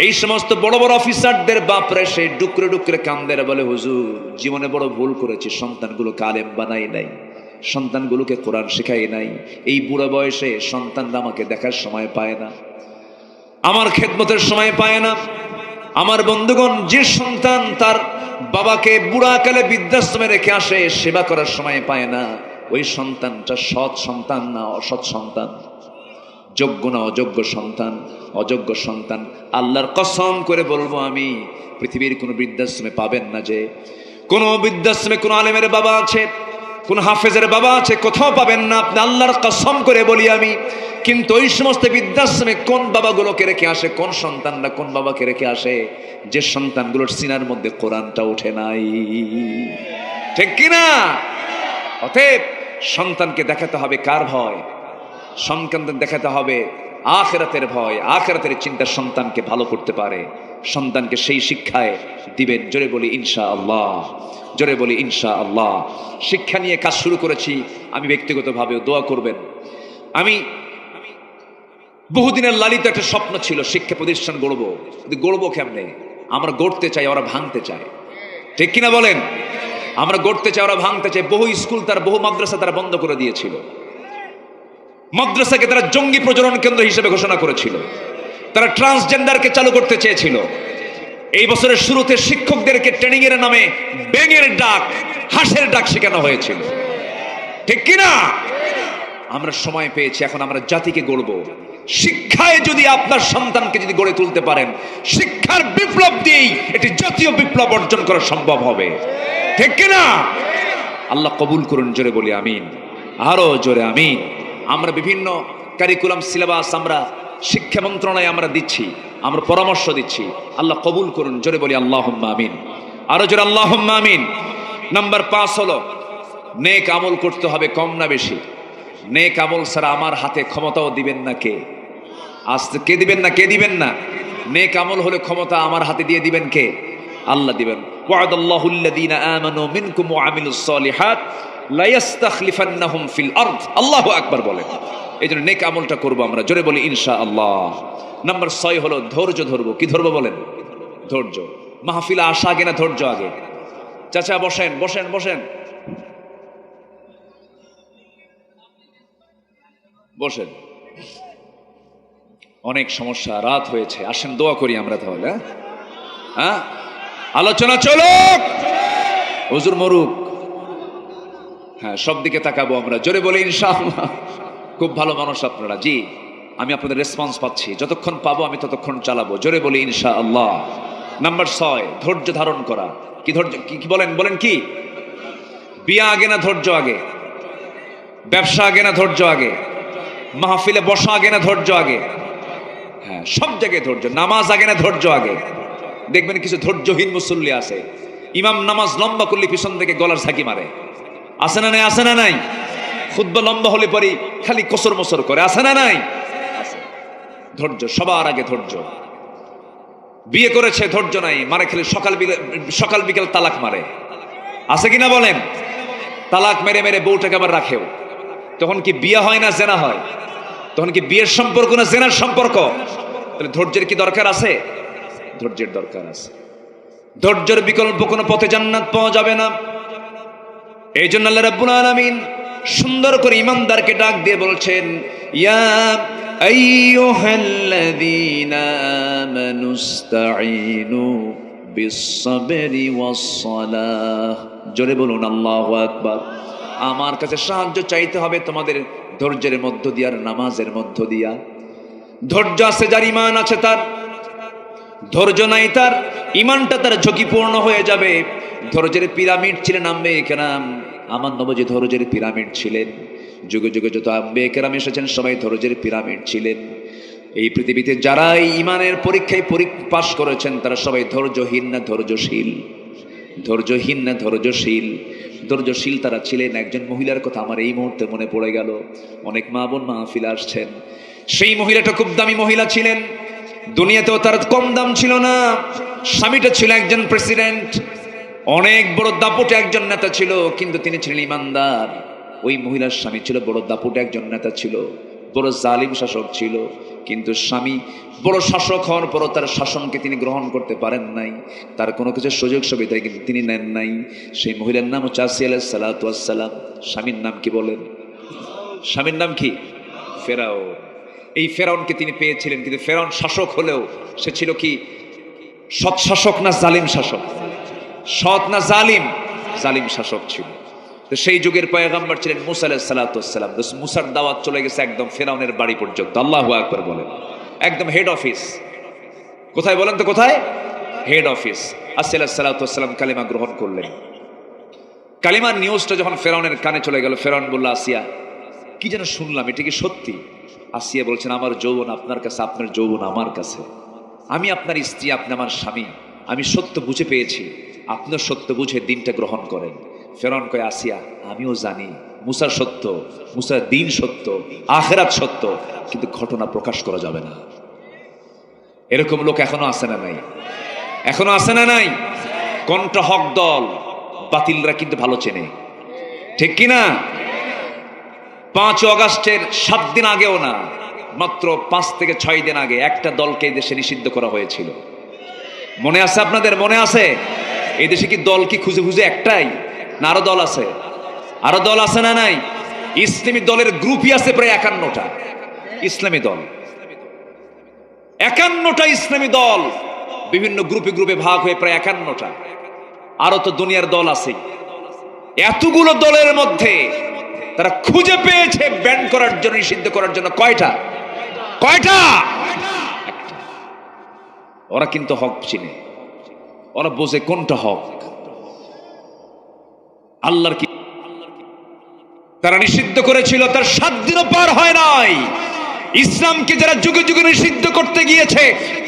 এই সমস্ত বড় বড় অফিসারদের বাপরে সে ডুকরে ডুকরে কান্দের, বলে হুজুর জীবনে বড় ভুল করেছি, সন্তানগুলোকে আলেম বানাই নাই, সন্তানগুলোকে কোরআন শেখাই নাই। এই বুড়া বয়সে সন্তানরা আমাকে দেখার সময় পায় না, আমার খেদমতের সময় পায় না। আমার বন্ধুগণ, যে সন্তান তার বাবাকে বুড়াকালে বৃদ্ধাশ্রমে রেখে আসে, সেবা করার সময় পায় না, ওই সন্তানটা সৎ সন্তান না অসৎ সন্তান, যোগ্য না অযোগ্য সন্তান, অযোগ্য সন্তান। আল্লাহর কসম করে বলবো আমি, পৃথিবীর কোনো বৃদ্ধাশ্রমে পাবেন না যে কোনো বৃদ্ধাশ্রমে কোনো আলেমের বাবা আছে, কোন হাফেজের বাবা আছে, কোথাও পাবেন না। আপনি আল্লাহর কসম করে বলি আমি। কিন্তু ওই সমস্ত বৃদ্ধাশ্রমে কোন বাবাগুলোকে রেখে আসে, কোন সন্তানরা কোন বাবাকে রেখে আসে, যে সন্তানগুলোর সিনার মধ্যে কোরআনটা ওঠে নাই। ঠিক কিনা? অতএব সন্তানকে দেখাতে হবে কার ভয়? সন্তানদের দেখাতে হবে আখিরাতের ভয়, আখিরাতের চিন্তা সন্তানকে ভালো করতে পারে। সন্তানকে সেই শিক্ষায় দিবেন। জোরে বলি ইনশাআল্লাহ, জোরে বলি ইনশাআল্লাহ। শিক্ষা নিয়ে কাজ শুরু করেছি। আমি ব্যক্তিগতভাবেও দোয়া করবেন। আমি বহুদিনের লালিত একটা স্বপ্ন ছিল, শিক্ষা প্রতিষ্ঠান গড়বো। কিন্তু গড়বো কেমনে? আমরা গড়তে চাই, ওরা ভাঙতে চায়। ঠিক কিনা বলেন? আমরা গড়তে চাই, ওরা ভাঙতে চায়। বহু স্কুল তার, বহু মাদ্রাসা তারা বন্ধ করে দিয়েছিল। মাদ্রাসাকে তারা জঙ্গি প্রজনন কেন্দ্র হিসেবে ঘোষণা করেছিল। তারা ট্রান্সজেন্ডারকে চালু করতে চেয়েছিল। এই বছরের শুরুতে শিক্ষকদেরকে ট্রেনিং এর নামে ব্যাঙের ডাক, হাঁসের ডাক শেখানো হয়েছিল। ঠিক কিনা? আমরা সময় পেয়েছি, এখন আমরা জাতিকে গড়ব। শিক্ষায় যদি আপনার সন্তানকে যদি গড়ে তুলতে পারেন, শিক্ষার বিপ্লব দিয়েই এটি জাতীয় বিপ্লব অর্জন করা সম্ভব হবে। ঠিক কিনা? আল্লাহ কবুল করুন। জোরে বলি আমিন, আরো জোরে আমিন। আমরা বিভিন্ন কারিকুলাম সিলেবাস আমরা শিক্ষা মন্ত্রণালয়ে আমরা দিচ্ছি, আমরা পরামর্শ দিচ্ছি। আল্লাহ কবুল করুন। জোরে বলি আল্লাহুম্মা আমিন, আরো জোরে আল্লাহুম্মা আমিন। নাম্বার 5 হলো নেক আমল করতে হবে, কম না বেশি। নেক আমল ছাড়া আমার হাতে ক্ষমতাও দিবেন না কে? আজকে কে দিবেন না? কে দিবেন না? নেক আমল হলে ক্ষমতা আমার হাতে দিয়ে দিবেন কে? আল্লাহ দিবেন। ওয়াদাল্লাহুল্লাযীনা আমানু মিনকুম ওয়া আমিলুস সালিহাত লা ইস্তাখলিফান্নাহুম ফিল আরদ। আল্লাহু আকবার বলেন। এইজন্য নেক আমলটা করব আমরা। জোরে বলি ইনশাআল্লাহ। নাম্বার 6 হলো ধৈর্য ধরবো। কি ধরবো বলেন? ধৈর্য। মাহফিলে আসা আগে না ধৈর্য আগে? চাচা বসেন, বসেন, বসেন, বসেন। অনেক সমস্যা, রাত হয়েছে, আসেন দোয়া করি আমরা তাহলে। হ্যাঁ, আলোচনা চলুক, হুজুর মরুক। হ্যাঁ, সব দিকে তাকাবো আমরা। জোরে বলি ইনশাআল্লাহ। খুব ভালো মানুষ আপনারা। জি, আমি আপনাদের রেসপন্স পাচ্ছি। যতক্ষণ পাবো আমি ততক্ষণ চালাবো। জোরে বলি ইনশাআল্লাহ। নাম্বার 6, ধৈর্য ধারণ করা। কি ধৈর্য? কি বলেন বলেন? কি বিয়া আগে না ধৈর্য আগে? ব্যবসা আগে না ধৈর্য আগে? মাহফিলে বসা আগে না ধৈর্য আগে? হ্যাঁ, সব জায়গায় ধৈর্য। নামাজ আগে না ধৈর্য আগে? দেখবেন কিছু ধৈর্যহীন মুসল্লি আছে, ইমাম নামাজ লম্বা করলে পিছন থেকে গলার ঝাঁকি মারে। আছে না নাই? আছে না নাই? খুতবা লম্বা হলে পরে খালি কসর মসর করে। আছে না নাই? ধৈর্য সবার আগে, ধৈর্য। বিয়ে করেছে, ধৈর্য নাই, মারে খেলে সকাল বিকেল তালাক মারে। আছে কিনা বলেন? তালাক মেরে মেরে বউটাকে আবার রাখেও। তখন কি বিয়ে হয় না জেনা হয়? তখন কি বিয়ের সম্পর্ক না জেনার সম্পর্ক? তাহলে ধৈর্যের কি দরকার আছে? ধৈর্যের দরকার আছে। ধৈর্যের বিকল্প কোনো পথে জান্নাত পাওয়া যাবে না। এই জন্য আল্লাহ রাব্বুল আলামিন সুন্দর করে ইমানদারকে ডাক দিয়ে বলছেন, ইয়া আইয়ুহাল্লাযীনা আমানুস্তাঈনু বিস-সাবরি ওয়াস-সালাহ। জোরে বলুন আল্লাহু আকবার। আমার কাছে সাহায্য চাইতে হবে তোমাদের ধৈর্যের মধ্য দিয়ে আর নামাজের মধ্য দিয়া। ধৈর্য আছে যার, ঈমান আছে তার। ধৈর্য নাই তার, ঈমানটা তার ঝুঁকিপূর্ণ হয়ে যাবে। ধৈর্যের পিরামিড ছিলেন আম্বিয়া কেরাম। আমার নবী ধৈর্যের পিরামিড ছিলেন। যুগে যুগে যত আম্বিয়া কেরাম এসেছেন সবাই ধৈর্যের পিরামিড ছিলেন। এই পৃথিবীতে যারা ঈমানের পরীক্ষায় পাশ করেছেন তারা সবাই ধৈর্যহীন না ধৈর্যশীল? ধৈর্যহীন না ধৈর্যশীল? ধৈর্যশীল তারা ছিলেন। একজন মহিলার কথা আমার এই মুহূর্তে মনে পড়ে গেল। অনেক মা বোন মাহফিলে আসছেন। সেই মহিলাটা খুব দামি মহিলা ছিলেন। দুনিয়াতেও তার কম দাম ছিল না। স্বামীটা ছিল একজন প্রেসিডেন্ট, অনেক বড় দাপুটে একজন নেতা ছিল, কিন্তু তিনি ছিলেন ইমানদার। ওই মহিলার স্বামী ছিল বড় দাপুটে একজন নেতা ছিল, বড় জালিম শাসক ছিল। কিন্তু স্বামী বড় শাসক হওয়ার পরও তার শাসনকে তিনি গ্রহণ করতে পারেন নাই। তার কোনো কিছু সুযোগ সুবিধা কিন্তু তিনি নেন নাই। সেই মহিলার নাম হচ্ছে আসিয়া আলাইহিস সালাতু ওয়াস সালাম। স্বামীর নাম কি বলেন? স্বামীর নাম কি? ফেরাউন। এই ফেরাউনকে তিনি পেয়েছিলেন, কিন্তু ফেরাউন শাসক হলেও সে ছিল কি সৎ শাসক না জালিম শাসক? সৎ না জালিম? জালিম শাসক ছিল। তো সেই যুগের পয়গম্বর ছিলেন মুসা আলাইহিস সালাতু ওয়াস সালাম। মুসার দাওয়াত চলে গেছে একদম ফেরাউনের বাড়ি পর্যন্ত। আল্লাহু আকবার বলেন। একদম হেড অফিস। কোথায় বলেন তো? কোথায়? Head office. আসিয়া আলাইহিস সালাতু ওয়াস সালাম কালিমা গ্রহণ করলেন। কালিমার নিউজটা যখন ফেরাউনের কানে চলে গেল, ফেরাউন বলল, আসিয়া কি যেন শুনলাম, এটা কি সত্যি? আসিয়া বলছেন, আমার যৌবন আপনার কাছে, আপনার যৌবন আমার কাছে। আমি আপনার স্ত্রী, আপনি আমার স্বামী। আমি সত্য বুঝে পেয়েছি, আপনিও সত্য বুঝে দিনটা গ্রহণ করেন। ফেরাউন কয়, আসিয়া আমিও জানি মুসার সত্য, মুসার দিন সত্য, আখিরাত সত্য, কিন্তু ঘটনা প্রকাশ করা যাবে না। এরকম লোক এখনো আছে না নাই? এখনো আছে না নাই? কোনটা হক দল, বাতিলরা কিন্তু ভালো চেনে, ঠিক কিনা? 5 আগস্টের 7 দিন আগেও না, মাত্র 5 থেকে 6 দিন আগে একটা দলকে দেশে নিষিদ্ধ করা হয়েছিল। মনে আছে আপনাদের? মনে আছে? এই দেশে কি দল কি খুঁজে খুঁজে একটাই, না আরো দল আছে? আরো দল আছে না নাই? ইসলামী দলের গ্রুপই আছে প্রায় 51টা ইসলামী দল। 51টা ইসলামী দল বিভিন্ন গ্রুপে গ্রুপে ভাগ হয়ে প্রায় 51টা। আরো তো দুনিয়ার দল আছে। এতগুলো দলের মধ্যে তারা খুঁজে পেয়েছে ব্যান করার জন্য, নিষিদ্ধ করার জন্য কয়টা? কয়টা? একটা। ওরা কিন্তু হক চিনে, ওরা বোঝে কোনটা হক। আল্লাহর কি তারা নিষিদ্ধ করেছিল, তার 7 দিনও পার হয় নাই। ইসলামকে যারা যুগে যুগে নিষিদ্ধ করতে গিয়েছে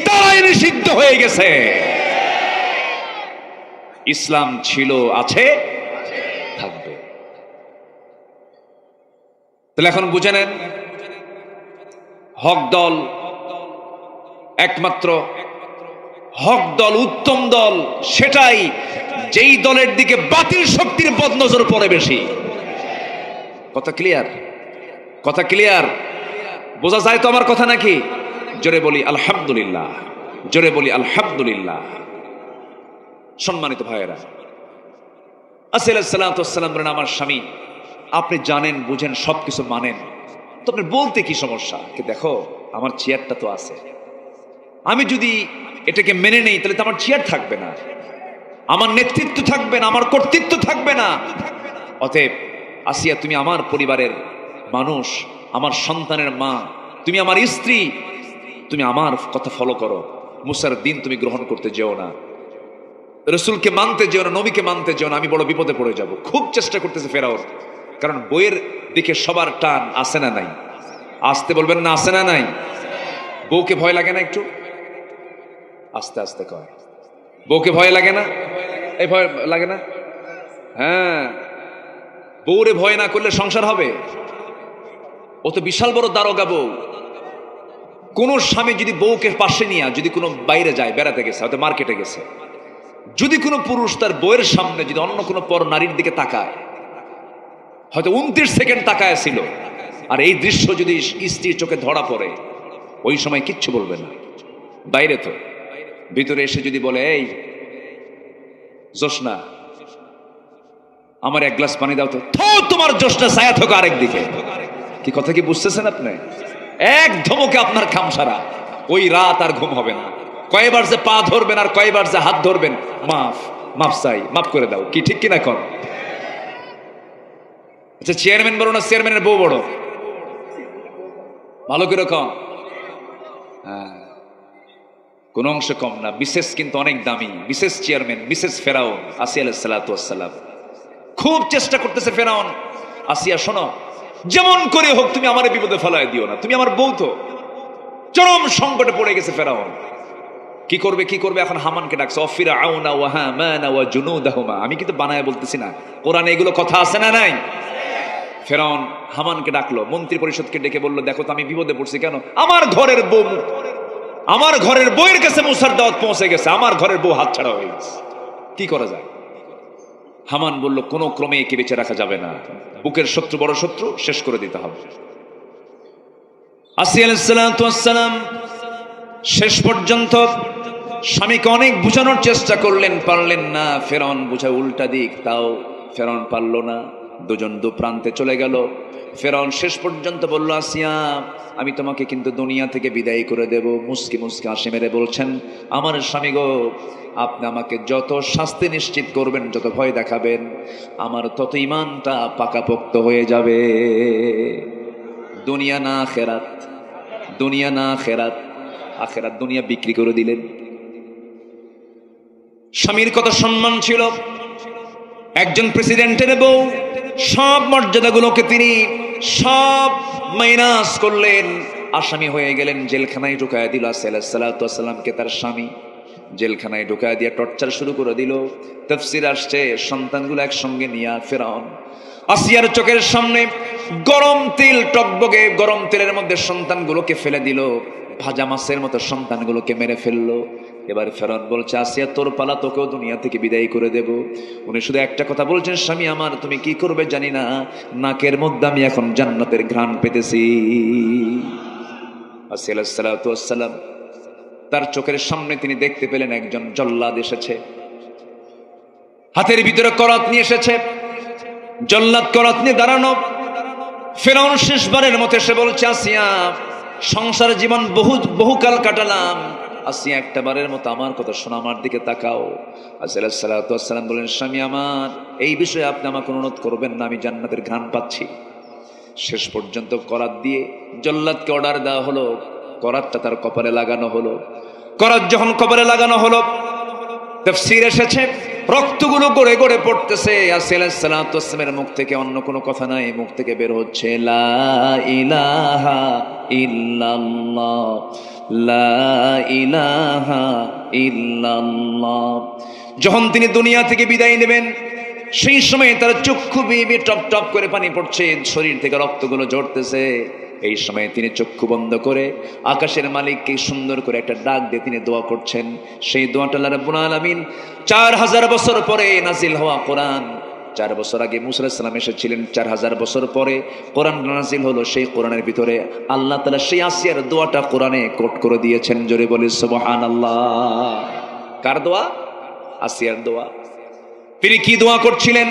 তারাই নিষিদ্ধ হয়ে গেছে। ইসলাম ছিল, আছে, থাকবে। তাহলে এখন বুঝে নেন, হক দল একমাত্র হক দল, উত্তম দল সেটাই যেই দলের দিকে বাতিল শক্তির বদনজর পড়ে বেশি। কথা ক্লিয়ার? কথা ক্লিয়ার? বোঝা যায় তো আমার কথা নাকি? জোরে বলি আলহামদুলিল্লাহ, জোরে বলি আলহামদুলিল্লাহ। সম্মানিত ভাইয়েরা, আসিয়া আলাইহিস সালাতু ওয়াস সালাম বলেন, আমার স্বামী, আপনি জানেন বুঝেন সবকিছু মানেন, তো আপনি বলতে কি সমস্যা? কি দেখো আমার চেয়ারটা তো আছে, আমি যদি এটাকে মেনে নেই তাহলে তো আমার চেয়ার থাকবে না, আমার নেতৃত্ব থাকবে না, আমার কর্তৃত্ব থাকবে না। অতএব আসিয়া, তুমি আমার পরিবারের মানুষ, আমার সন্তানের মা, তুমি আমার স্ত্রী, তুমি আমার কথা ফলো করো, মুসার দিন তুমি গ্রহণ করতে যেও না। রসুলকে মানতে যেও না, নবীকে মানতে যেও না, আমি বড় বিপদে পড়ে যাব। খুব চেষ্টা করতেছে ফেরাউন, কারণ বইয়ের দিকে সবার টান আসে না নাই? আসতে বলবেন না, আসে না নাই? বউকে ভয় লাগে না একটু? আস্তে আস্তে কয়, বউকে ভয় লাগে না? এই ভয় লাগে না? হ্যাঁ, বউরে ভয় না করলে সংসার হবে? ও তো বিশাল বড় দারোগা বউ। কোন স্বামী যদি বউকে পাশে নিয়ে যদি কোনো বাইরে যায়, বেড়াতে গেছে, হয়তো মার্কেটে গেছে, যদি কোনো পুরুষ তার বউয়ের সামনে যদি অন্য কোনো পর নারীর দিকে তাকায়, হয়তো 29 সেকেন্ড তাকায় ছিল, আর এই দৃশ্য যদি স্ত্রীর চোখে ধরা পড়ে, ওই সময় কিচ্ছু বলবে না। বাইরে তো, ভিতরে এসে যদি বলে, এই জোসনা, আমার এক গ্লাস পানি দাও তো, তোমার জোসনা ছায়া থাকো আরেক দিকে। কি কথা কি বুঝতেছেন আপনি? এক ধমকে আপনার খামসারা, ওই রাত আর ঘুম হবে না। কয়বার যে পা ধরবেন আর কয়বার যে হাত ধরবেন, মাফ মাফ চাই, মাফ করে দাও। কি ঠিক কিনা কর? আচ্ছা, চেয়ারম্যান বড় না চেয়ারম্যানের বউ বড়? ভালো করে কম। হ্যাঁ, কোন অংশ কম না। বিশেষ কিন্তু অনেক দামি, বিশেষ চেয়ারম্যান, বিশেষ ফেরাউন আসিয়া আলাইহিস সালাতু ওয়াস সালাম। খুব চেষ্টা করতেছে ফেরাউন, আসিয়া শোনো, যেমন করে হোক তুমি আমার বিপদে ফেলায় দিও না, তুমি আমার বউ তো। চরম সংকটে পড়ে গেছে ফেরাউন। কি করবে কি করবে? এখন হামানকে ডাকছে, অফিরাউনা ওয়া হামানা ওয়া জুনুদাহুমা। আমি কিন্তু বানায় বলতেছি না, কোরআনে এগুলো কথা আছে না নাই? ফেরাউন হামানকে ডাকলো, মন্ত্রী পরিষদকে ডেকে বললো, দেখো তো আমি বিপদে পড়ছি। কেন? আমার ঘরের বউ, আমার ঘরের বউয়ের কাছে মুসার দাওয়াত পৌঁছে গেছে, আমার ঘরের বউ হাতছাড়া হয়ে গেছে, কি করা যায়? হামান বলল, কোনো ক্রমে একে বেঁচে রাখা যাবে না, বুকের শত্রু বড় শত্রু, শেষ করে দিতে হবে। আসিয়া আলাইহিস সালাতু ওয়াস সালাম শেষ পর্যন্ত স্বামীকে অনেক বুঝানোর চেষ্টা করলেন, পারলেন না। ফেরাউন বুঝায় উল্টা দিক, তাও ফেরাউন পারল না। দুজন দু প্রান্তে চলে গেল। ফেরাউন শেষ পর্যন্ত বলল, আসিয়া, আমি তোমাকে কিন্তু দুনিয়া থেকে বিদায় করে দেব। মুস্কি মুস্কি হাসি মেরে বলছেন, আমার স্বামী গো, আপনি আমাকে যত শাস্তি নিশ্চিত করবেন, যত ভয় দেখাবেন, আমার তত ইমানটা পাকাপোক্ত হয়ে যাবে। দুনিয়া না আখেরাত, দুনিয়া না আখেরাত, আখেরাত দুনিয়া বিক্রি করে দিলেন। স্বামীর কত সম্মান ছিল, একজন প্রেসিডেন্টের বউ, সব মর্যাদাগুলোকে তিনি সব মাইনাস করলেন। আসামি হয়ে গেলেন, জেলখানায় ঢুকায় দিল। আসিয়া আলাইহিস সালাতু ওয়াস সালামকে তার স্বামী জেলখানায় ঢুকায় দিয়ে টর্চার শুরু করে দিল। তাফসীর আসছে, সন্তানগুলো একসঙ্গে নিয়ে ফেরাউন আসিয়ার চোখের সামনে গরম তেল, টকবগে গরম তেলের মধ্যে সন্তানগুলোকে ফেলে দিল, ভাজা মাছের মতো সন্তানগুলোকে মেরে ফেললো। এবার ফেরাউন বলছে, আসিয়া তোর পালা, তোকেও দুনিয়া থেকে বিদায় করে দেব। উনি শুধু একটা কথা বলছেন, স্বামী আমার, তুমি কি করবে জানি না, নাকের মধ্যে আমি এখন জান্নাতের ঘ্রাণ পেতেছি। আসিয়া আলাইহিস সালাতু ওয়াস সালাম তার চোখের সামনে তিনি দেখতে পেলেন একজন জল্লাদ এসেছে, হাতের ভিতরে করাত নিয়ে এসেছে। জল্লাদ করাত নিয়ে দাঁড়ানো। ফেরাউন শেষবারের মতো এসে বলছে, আসিয়া, সংসার জীবন বহুকাল কাটালাম, আসিয়া একটা বারের মতো আমার কথা শোনা, আমার দিকে তাকাও। আসিয়া আলাইহিস সালাতু ওয়াস সালাম বলেন, স্বামী আমার, এই বিষয়ে আপনি আমাকে অনুরোধ করবেন না, আমি জান্নাতের ঘ্রাণ পাচ্ছি। শেষ পর্যন্ত করাত দিয়ে জল্লাদকে অর্ডার দেওয়া হলো, করাতটা তার কপালে লাগানো হলো। করাত যখন কপালে লাগানো হলো, তাফসীর এসেছে, রক্তগুলো গড়ে গড়ে পড়তেছে। আসিয়া আলাইহিস সালাতু ওয়াস সালামের মুখ থেকে অন্য কোনো কথা নাই, মুখ থেকে বের হচ্ছে, লা ইলাহা ইল্লাল্লাহ, লা ইলাহা ইল্লাল্লাহ। যখন তিনি দুনিয়া থেকে বিদায় নেবেন, সেই সময় তার চক্ষু বেয়ে টপ টপ করে পানি পড়ছে, শরীর থেকে রক্তগুলো ঝরতেছে। এই সময় তিনি চক্ষু বন্ধ করে আকাশের মালিককে সুন্দর করে একটা ডাক দিয়ে তিনি দোয়া করছেন। সেই দোয়াটা আল্লাহ রাব্বুল আলামিন 4000 বছর পরে নাজিল হওয়া কোরআন, 4 বছর আগে মুসা আলাইহিস সালাম এসেছিলেন, 4000 বছর পরে কোরআন নাজিল হলো। সেই কোরআনের ভিতরে আল্লাহ তাআলা সেই আসিয়ার দোয়াটা কোরআনে কোট করে দিয়েছেন। জোরে বলি সুবহানাল্লাহ। কার দোয়া? আসিয়ার দোয়া। তিনি কি দোয়া করছিলেন?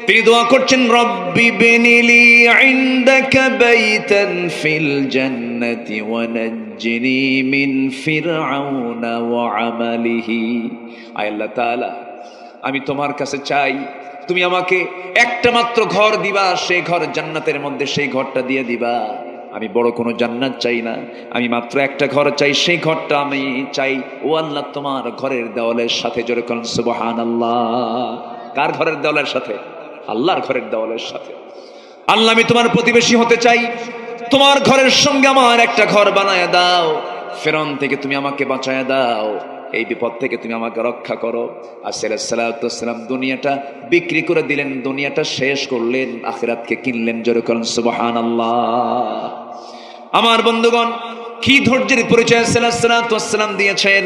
তিনি দোয়া করছেন, রব্বি বিনিলি ইনদাকা বাইতান ফিল জান্নাতি ওয়া নাজ্জিনি মিন ফিরআউনা ওয়া আমালিহি। আয় আল্লাহ তাআলা, আমি তোমার কাছে চাই, তুমি আমাকে একটা মাত্র ঘর দিবা, সেই ঘর জান্নাতের মধ্যে, সেই ঘরটা দিয়ে দিবা। আমি বড় কোনো জান্নাত চাই না, আমি মাত্র একটা ঘর চাই, সেই ঘরটা আমি চাই ও আল্লাহ তোমার ঘরের দেওয়ালের সাথে। জোরে বলুন সুবহানাল্লাহ। কার ঘরের দেওয়ালের সাথে? আল্লাহর ঘরের দেওয়ালের সাথে। আল্লাহ আমি তোমার প্রতিবেশী হতে চাই, তোমার ঘরের সঙ্গে আমার একটা ঘর বানায় দাও, ফিরআউন থেকে তুমি আমাকে বাঁচায় দাও, এই বিপদ থেকে তুমি আমাকে রক্ষা করো। আসসালাম দুনিয়াটা বিক্রি করে দিলেন, দুনিয়াটা শেষ করলেন, আখিরাতকে কিনলেন। জোরে বলুন সুবহানাল্লাহ। আমার বন্ধুগণ, কি ধৈর্যের পরিচয় সালাম দিয়েছেন।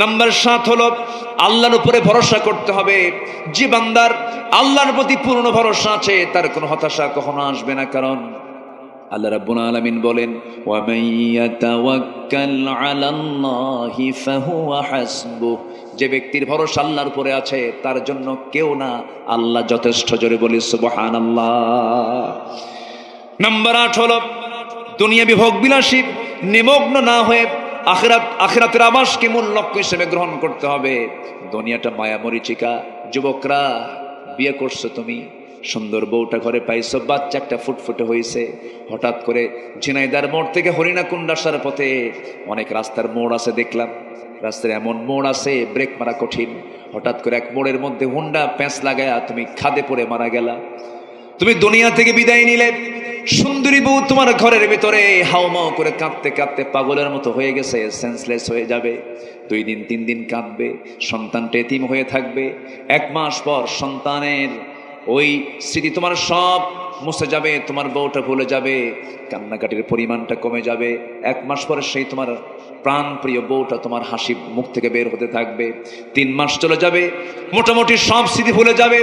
নাম্বার 7 হলো আল্লাহর উপরে ভরসা করতে হবে। যে বান্দার আল্লাহর প্রতি পূর্ণ ভরসা আছে তার কোনো হতাশা কখনো আসবে না, কারণ আল্লাহ রাব্বুল আলামিন বলেন ওয়া মাইয়াতাওয়াক্কাল আলাল্লাহি ফাহুয়া হাসবুহ, যে ব্যক্তির ভরসা আল্লাহর উপরে আছে তার জন্য কেউ না, আল্লাহ যথেষ্ট। জোরে বলি সুবহানাল্লাহ। নাম্বার 8 হলো দুনিয়াবি ভোগ বিলাসী নিমগ্ন না হয়ে আখিরাতের আবাসকে মূল লক্ষ্য হিসেবে গ্রহণ করতে হবে। দুনিয়াটা মায়া মরিচিকা। যুবকরা, বিয়ে করছো তুমি, সুন্দর বউটা ঘরে পাইছো, বাচ্চা একটা ফুটফুটে হয়েছে, হঠাৎ করে ঝিনাইদার মোড় থেকে হরিণাকুণ্ড আসার পথে অনেক রাস্তার মোড় আছে, দেখলাম রাস্তার এমন মোড় আছে ব্রেক মারা কঠিন, হঠাৎ করে এক মোড়ের মধ্যে হুন্ডা প্যাঁচ লাগায়া তুমি খাদে পড়ে মারা গেলা। তুমি দুনিয়া থেকে বিদায় নিলে, সুন্দরী বউ তোমার ঘরের ভিতরে হাউমাউ করে কাঁদতে কাঁদতে পাগলের মতো হয়ে গেছে, সেন্সলেস হয়ে যাবে। 2 দিন 3 দিন কাঁদবে, সন্তানটা এতিম হয়ে থাকবে। 1 মাস পর সন্তানের ওই স্মৃতি তোমার সব মুছে যাবে, তোমার বউটা ভুলে যাবে, কান্নাকাটির পরিমাণটা কমে যাবে। 1 মাস পরে সেই তোমার প্রাণ প্রিয় বউটা তোমার হাসি মুখ থেকে বের হতে থাকবে। 3 মাস চলে যাবে, মোটামুটি সব স্মৃতি ভুলে যাবে।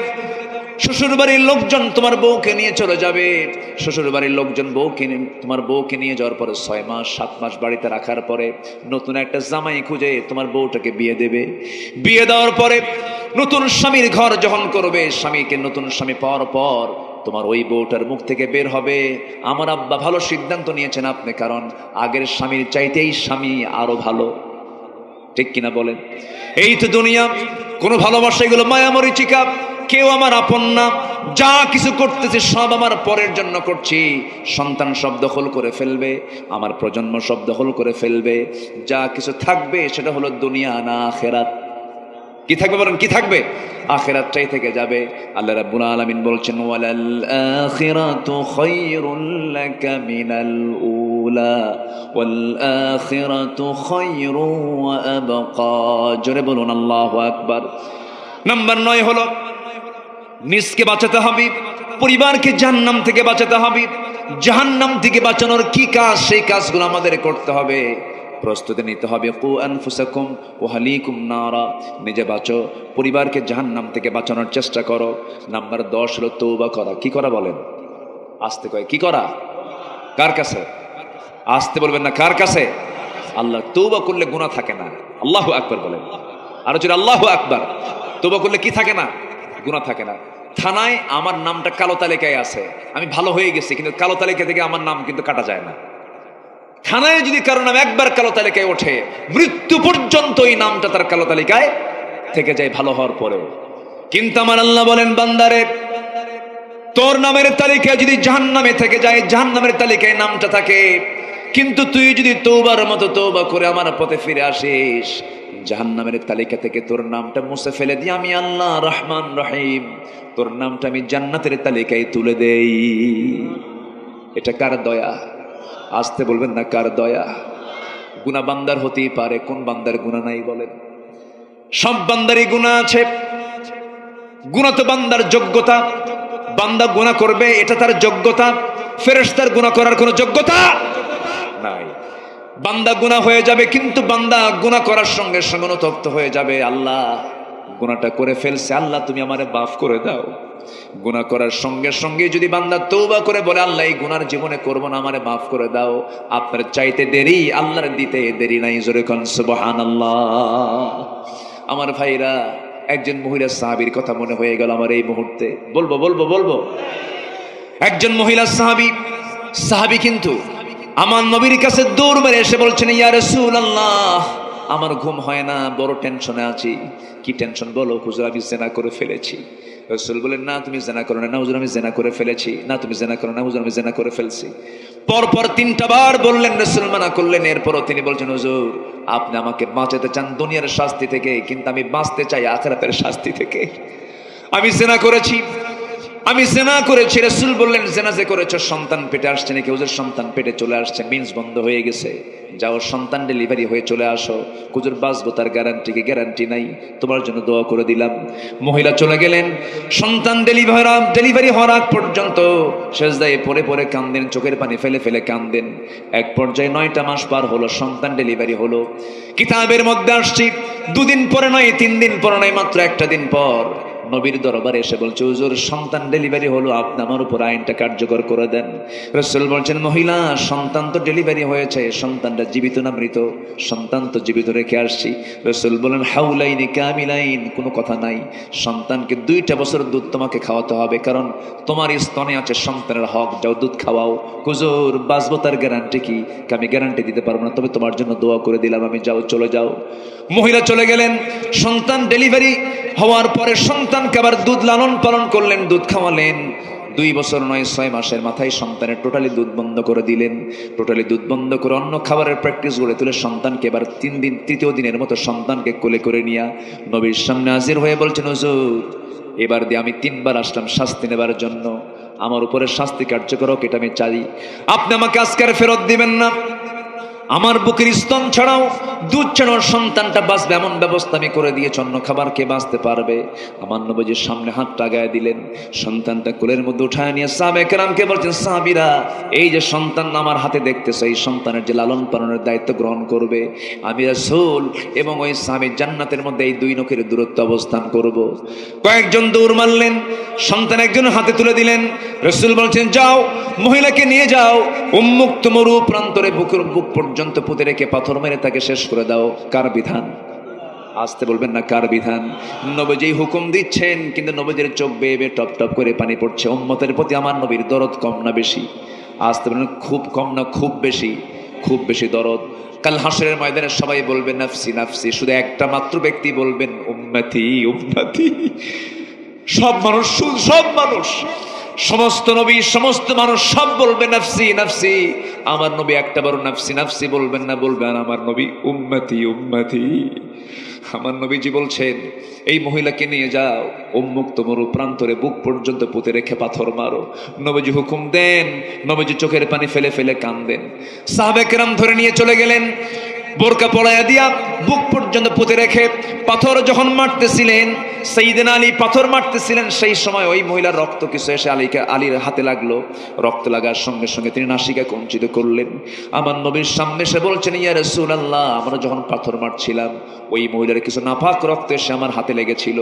শ্বশুর বাড়ির লোকজন তোমার বউকে নিয়ে চলে যাবে, শ্বশুর বাড়ির লোকজন তোমার বউকে নিয়ে যাওয়ার পরে 6 মাস 7 মাস বাড়িতে রাখার পরে নতুন একটা জামাই খুঁজে তোমার বউটাকে বিয়ে দেবে। বিয়ে দেওয়ার পরে নতুন স্বামীর ঘর যখন করবে, স্বামীকে নতুন স্বামী পাওয়ার পর তোমার ওই বউটার মুখ থেকে বের হবে আমার আব্বা ভালো সিদ্ধান্ত নিয়েছেন আপনি, কারণ আগের স্বামীর চাইতেই স্বামী আরো ভালো। ঠিক কিনা বলেন? এই তো দুনিয়া। কোনো ভালোবাসা এগুলো মায়া মরিচিকা, কেউ আমার আপন না, যা কিছু করতেছি সব আমার পরের জন্য করছি। সন্তান সব দখল করে ফেলবে, আমার প্রজন্ম সব দখল করে ফেলবে, যা কিছু থাকবে সেটা হলো দুনিয়া না আখিরাত। কি থাকবে বলেন? কি থাকবে? আখিরাতটাই থেকে যাবে। আল্লাহ রাব্বুল আলামিন বলছেন ওয়ালাল আখিরাতু খায়রুল লাকা মিনাল উলা ওয়াল আখিরাতু খায়রু ওয়া আবকা। জোরে বলুন আল্লাহু আকবার। নাম্বার 9 হলো নিজকে বাঁচাতে হবে, পরিবারকে জাহান্নাম থেকে বাঁচাতে হবে। জাহান্নাম থেকে বাঁচানোর কি কাজ, সেই কাজগুলো আমাদের করতে হবে, প্রস্তুতি নিতে হবে। কু আনফুসাকুম ওয়া আহলিকুম নারা, নিজে বাঁচো, পরিবারকে জাহান্নাম থেকে বাঁচানোর চেষ্টা করো। নাম্বার 10 হলো তওবা করা। কি করা বলেন? আস্তে কয় কি করা? কার কাছে? আস্তে বলবেন না, কার কাছে? আল্লাহ। তওবা করলে গুনাহ থাকে না। আল্লাহু আকবার বলেন, আরো জোরে আল্লাহু আকবার। তওবা করলে কি থাকে না? গুনাহ থাকে না। থানায় আমার নামটা কালো তালিকায় আছে, আমি ভালো হয়ে গেছি, কিন্তু কালো তালিকা থেকে আমার নাম কিন্তু কাটা যায় না। থানায় যদি কারো নাম একবার কালো তালিকায় ওঠে, মৃত্যু পর্যন্ত এই নামটা তার কালো তালিকায় থেকে যায় ভালো হওয়ার পরেও। কিন্তু আমার আল্লাহ বলেন বান্দারে, তোর নামের তালিকায় যদি জাহান্নামে থেকে যায়, জাহান্নামের তালিকায় নামটা থাকে, কিন্তু তুই যদি তওবার মতো তওবা করে আমার পথে ফিরে আসিস, জাহান্নামের তালিকা থেকে তোর নামটা মুছে ফেলে দিয়ে আমি আল্লাহ রহমান রহিম তোর নামটা আমি জান্নাতের তালিকায় তুলে দেই। এটা কার দয়া? আসতে বলবেন না, কার দয়া? গুনাহ বান্দার হতেই পারে, কোন বান্দার গুনাহ নাই বলেন? সব বান্দারই গুনাহ আছে। গুনাহ তো বান্দার যোগ্যতা, বান্দা গুনাহ করবে এটা তার যোগ্যতা, ফেরেশতার গুনাহ করার কোনো যোগ্যতা নাই। বান্দা গুনাহ হয়ে যাবে, কিন্তু বান্দা গুনাহ করার সঙ্গে সঙ্গে অনুতপ্ত হয়ে যাবে, আল্লাহ গুনাহটা করে ফেলছে, আল্লাহ তুমি আমারে মাফ করে দাও। গুনাহ করার সঙ্গে সঙ্গে যদি বান্দা তওবা করে বলে আল্লাহ এই গুনার জীবনে করব না, আমারে মাফ করে দাও, আপনার চাইতে দেরি আল্লাহর দিতে দেরি নাই। জোরে কোন সুবহানাল্লাহ। আমার ভাইরা, একজন মহিলা সাহাবীর কথা মনে হয়ে গেল আমার এই মুহূর্তে। বলবো একজন মহিলা সাহাবী কিন্তু আমার নবীর কাছে দৌড় মেরে এসে বলছেন, ইয়া রাসূলুল্লাহ আমার ঘুম হয় না, বড় টেনশনে আছি। কি টেনশন বলো? হুজুর আমি জিনা করে ফেলেছি। রাসূল বলেন, না তুমি জিনা করো না। হুজুর আমি জিনা করে ফেলেছি। না তুমি জিনা করো না। হুজুর আমি জিনা করে ফেলছি। পরপর 3টা বার বললেন, রাসূল মানা করলেন। এরপরও তিনি বলছেন, হুজুর আপনি আমাকে বাঁচাতে চান দুনিয়ার শাস্তি থেকে, কিন্তু আমি বাঁচতে চাই আখিরাতের শাস্তি থেকে। আমি জিনা করেছি, আমি জিনা করেছি। রাসূল বললেন, জিনা যে করেছো সন্তান পেটে আসছে নাকি? হুজুর সন্তান পেটে চলে আসছে, মিন্স বন্ধ হয়ে গেছে। যাও সন্তান ডেলিভারি হয়ে চলে আসো। হুজুর বাঁচবো তার গ্যারান্টি কি? গ্যারান্টি নাই, তোমার জন্য দোয়া করে দিলাম। মহিলা চলে গেলেন। সন্তান ডেলিভারি হওয়ার আগ পর্যন্ত সেজদায় পড়ে পড়ে কান্দেন, চোখের পানি ফেলে ফেলে কান্দেন। এক পর্যায়ে 9টা মাস পার হলো, সন্তান ডেলিভারি হলো। কিতাবের মধ্যে আসছি 2 দিন পরে নয়, 3 দিন পরে নয়, মাত্র একটা দিন পর নবীর দরবারে এসে বলছে, হুজুর সন্তান ডেলিভারি হলো, আপনি আমার উপর আইনটা কার্যকর করে দেন। রাসূল বলছেন, মহিলা সন্তান তো ডেলিভারি হয়েছে, সন্তানটা জীবিত না মৃত? সন্তান তো জীবিত রেখে আসছি। রাসূল বলেন, হাউলাইনি কামিলাইন, কোনো কথা নাই, সন্তানকে 2টা বছর দুধ তোমাকে খাওয়াতে হবে, কারণ তোমার স্তনে আছে সন্তানের হক, যাও দুধ খাওয়াও। হুজুর বাঁচবো তার গ্যারান্টি কি? আমি গ্যারান্টি দিতে পারবো না, তবে তোমার জন্য দোয়া করে দিলাম, আমি যাও চলে যাও। মহিলা চলে গেলেন। সন্তান ডেলিভারি হওয়ার পরে সন্তানকে আবার দুধ লালন পালন করলেন, দুধ খাওয়ালেন। 2 বছর নয় 6 মাসের মাথায় সন্তানের টোটালি দুধ বন্ধ করে দিলেন। টোটালি দুধ বন্ধ করে অন্য খাবারের প্র্যাকটিস গড়ে তুলে সন্তানকে এবার 3 দিন, 3য় দিনের মতো সন্তানকে কোলে করে নিয়ে নবীর সামনে হাজির হয়ে বলছেন, হুজুর এবার দিয়ে আমি 3 বার আসলাম শাস্তি নেবার জন্য, আমার উপরে শাস্তি কার্যকর হোক, এটা আমি চাই। আপনি আমাকে আজকে আর ফেরত দিবেন না। আমার বুকের স্তন ছাড়াও দুধ ছাড়াও সন্তানটা বাঁচবে এমন ব্যবস্থা আমি করে দিয়েছি, অন্য খাবার কে বাঁচতে পারবে? আমার নবীজির সামনে হাতটা গায়ে দিলেন, সন্তানটা কোলের মধ্যে উঠায় নিয়ে সাহাবায়ে কেরামকে বলছেন, সাহাবীরা এই যে সন্তান আমার হাতে দেখতেছে, এই সন্তানের যে লালন পালনের দায়িত্ব গ্রহণ করবে, আমি রাসূল এবং ওই সাহাবী জান্নাতের মধ্যে এই 2 নখের দূরত্ব অবস্থান করব। কয়েকজন দৌড় মারলেন, সন্তান একজনের হাতে তুলে দিলেন। রাসূল বলছেন, যাও মহিলাকে নিয়ে যাও, উন্মুক্ত মরু প্রান্তরে বুক পর্যন্ত পুঁতে রেখে পাথর মেরে তাকে শেষ করে দাও। কার বিধান? আসতে বলবেন না, কার বিধান? নবীজি হুকুম দিচ্ছেন, কিন্তু নবীজির চোখ বেয়ে বেয়ে টপ টপ করে পানি পড়ছে। উম্মতের প্রতি আমার নবীর দরদ কম না বেশি? আসতে বলেন, খুব কম না খুব বেশি? খুব বেশি দরদ। কাল হাসরের ময়দানে সবাই বলবেন নাফসি নাফসি, শুধু একটা মাত্র ব্যক্তি বলবেন উম্মতি উম্মতি। সব মানুষ, সব মানুষ, সমস্ত নবী, সমস্ত মানুষ সব বলবে নাফসি নাফসি। আমার নবী একটা বড় নাফসি নাফসি বলবেন না, বলবেন আমার নবী উম্মতি উম্মতি। আমার নবীজি বলছেন, এই মহিলাকে নিয়ে যাও, উন্মুক্ত মরু প্রান্তরে বুক পর্যন্ত পুঁতে রেখে পাথর মারো। নবীজি হুকুম দেন, নবীজি চোখের পানি ফেলে ফেলে কাঁদেন। সাহাবায়ে কেরাম ধরে নিয়ে চলে গেলেন, বোরকা পরাইয়া দিয়া বুক পর্যন্ত পুঁতে রেখে পাথর যখন মারতেছিলেন, সাইয়েদনা আলী পাথর মারতেছিলেন, সেই সময় ওই মহিলার রক্ত কিছু এসে আলীর হাতে লাগলো। রক্ত লাগার সঙ্গে সঙ্গে তিনি নাসিকা কুঞ্চিত করলেন। আমার নবীর সামনে এসে বলছেন, ইয়া রাসূলুল্লাহ, আমরা যখন পাথর মারছিলাম ওই মহিলার কিছু নাপাক রক্ত এসে আমার হাতে লেগেছিল।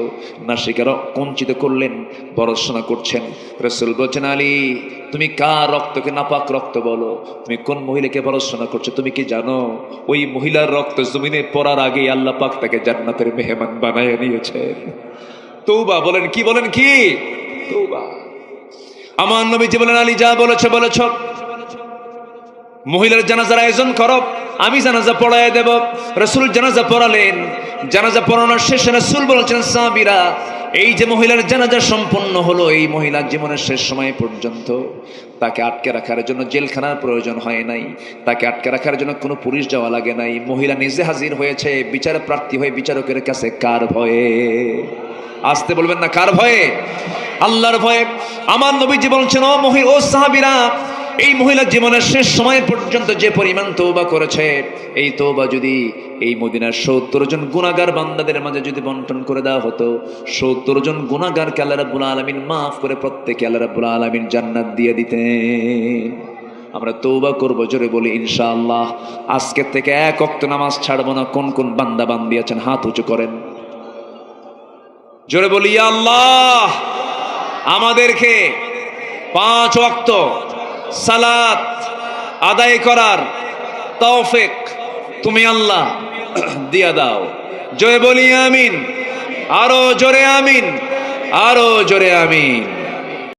নাসিকা কুঞ্চিত করলেন, ভর্ৎসনা করছেন। রাসূল বলছেন, আলী তুমি কার রক্তকে নাপাক রক্ত বলো? তুমি কোন মহিলাকে ভর্ৎসনা করছো? তুমি কি জানো ওই মহিলার রক্ত জমিনে পড়ার আগে আল্লাহ পাক তাকে জান্নাতের মেহমান বানায় নিয়েছেন? তৌবা বলেন, কি বলেন, কি তৌবা। আমার নবীজি বলেন, আলী যা বলেছো বলেছো, মহিলার জানাজার আয়োজন করো, আমি জানাজা পড়ায় দেব। রাসূল জানাজা পড়ালেন। জানাজা পড়ানোর শেষে রাসূল বলেছেন, সাহাবীরা এই যে মহিলার জানাজা সম্পন্ন হলো, এই মহিলার জীবনের শেষ সময় পর্যন্ত তাকে আটকে রাখার জন্য জেলখানার প্রয়োজন হয় নাই, তাকে আটকে রাখার জন্য কোনো পুলিশ যাওয়া লাগে নাই। মহিলা নিজে হাজির হয়েছে বিচার প্রার্থী হয়ে বিচারকের কাছে। কার ভয়ে? আসতে বলবেন না, কার ভয়ে? আল্লাহর ভয়ে। আমার নবীজি বলছেন, ও সাহাবীরা, এই মহিলা জীবনের শেষ সময় পর্যন্ত যে পরিমাণ তওবা করেছে, এই তওবা যদি এই মদিনার 70 জন গুনাহগার বান্দাদের মাঝে যদি বন্টন করে দেওয়া হতো, 70 জন গুনাহগারকে আল্লাহ রাব্বুল আলামিন মাফ করে প্রত্যেককে আল্লাহ রাব্বুল আলামিন জান্নাত দিয়ে দিতেন। আমরা তওবা করব, জোরে বলি ইনশাআল্লাহ। আজকে থেকে 1 ওয়াক্ত নামাজ ছাড়বো না। কোন কোন বান্দা বান্দি আছেন হাত উঁচু করেন, জোরে বলি ইয়া আল্লাহ। আমাদেরকে 5 ওয়াক্ত সালাত আদায় করার তৌফিক তুমি আল্লাহ দিয়া দাও। জোরে বলি আমিন, আরো জোরে আমিন, আরো জোরে আমিন।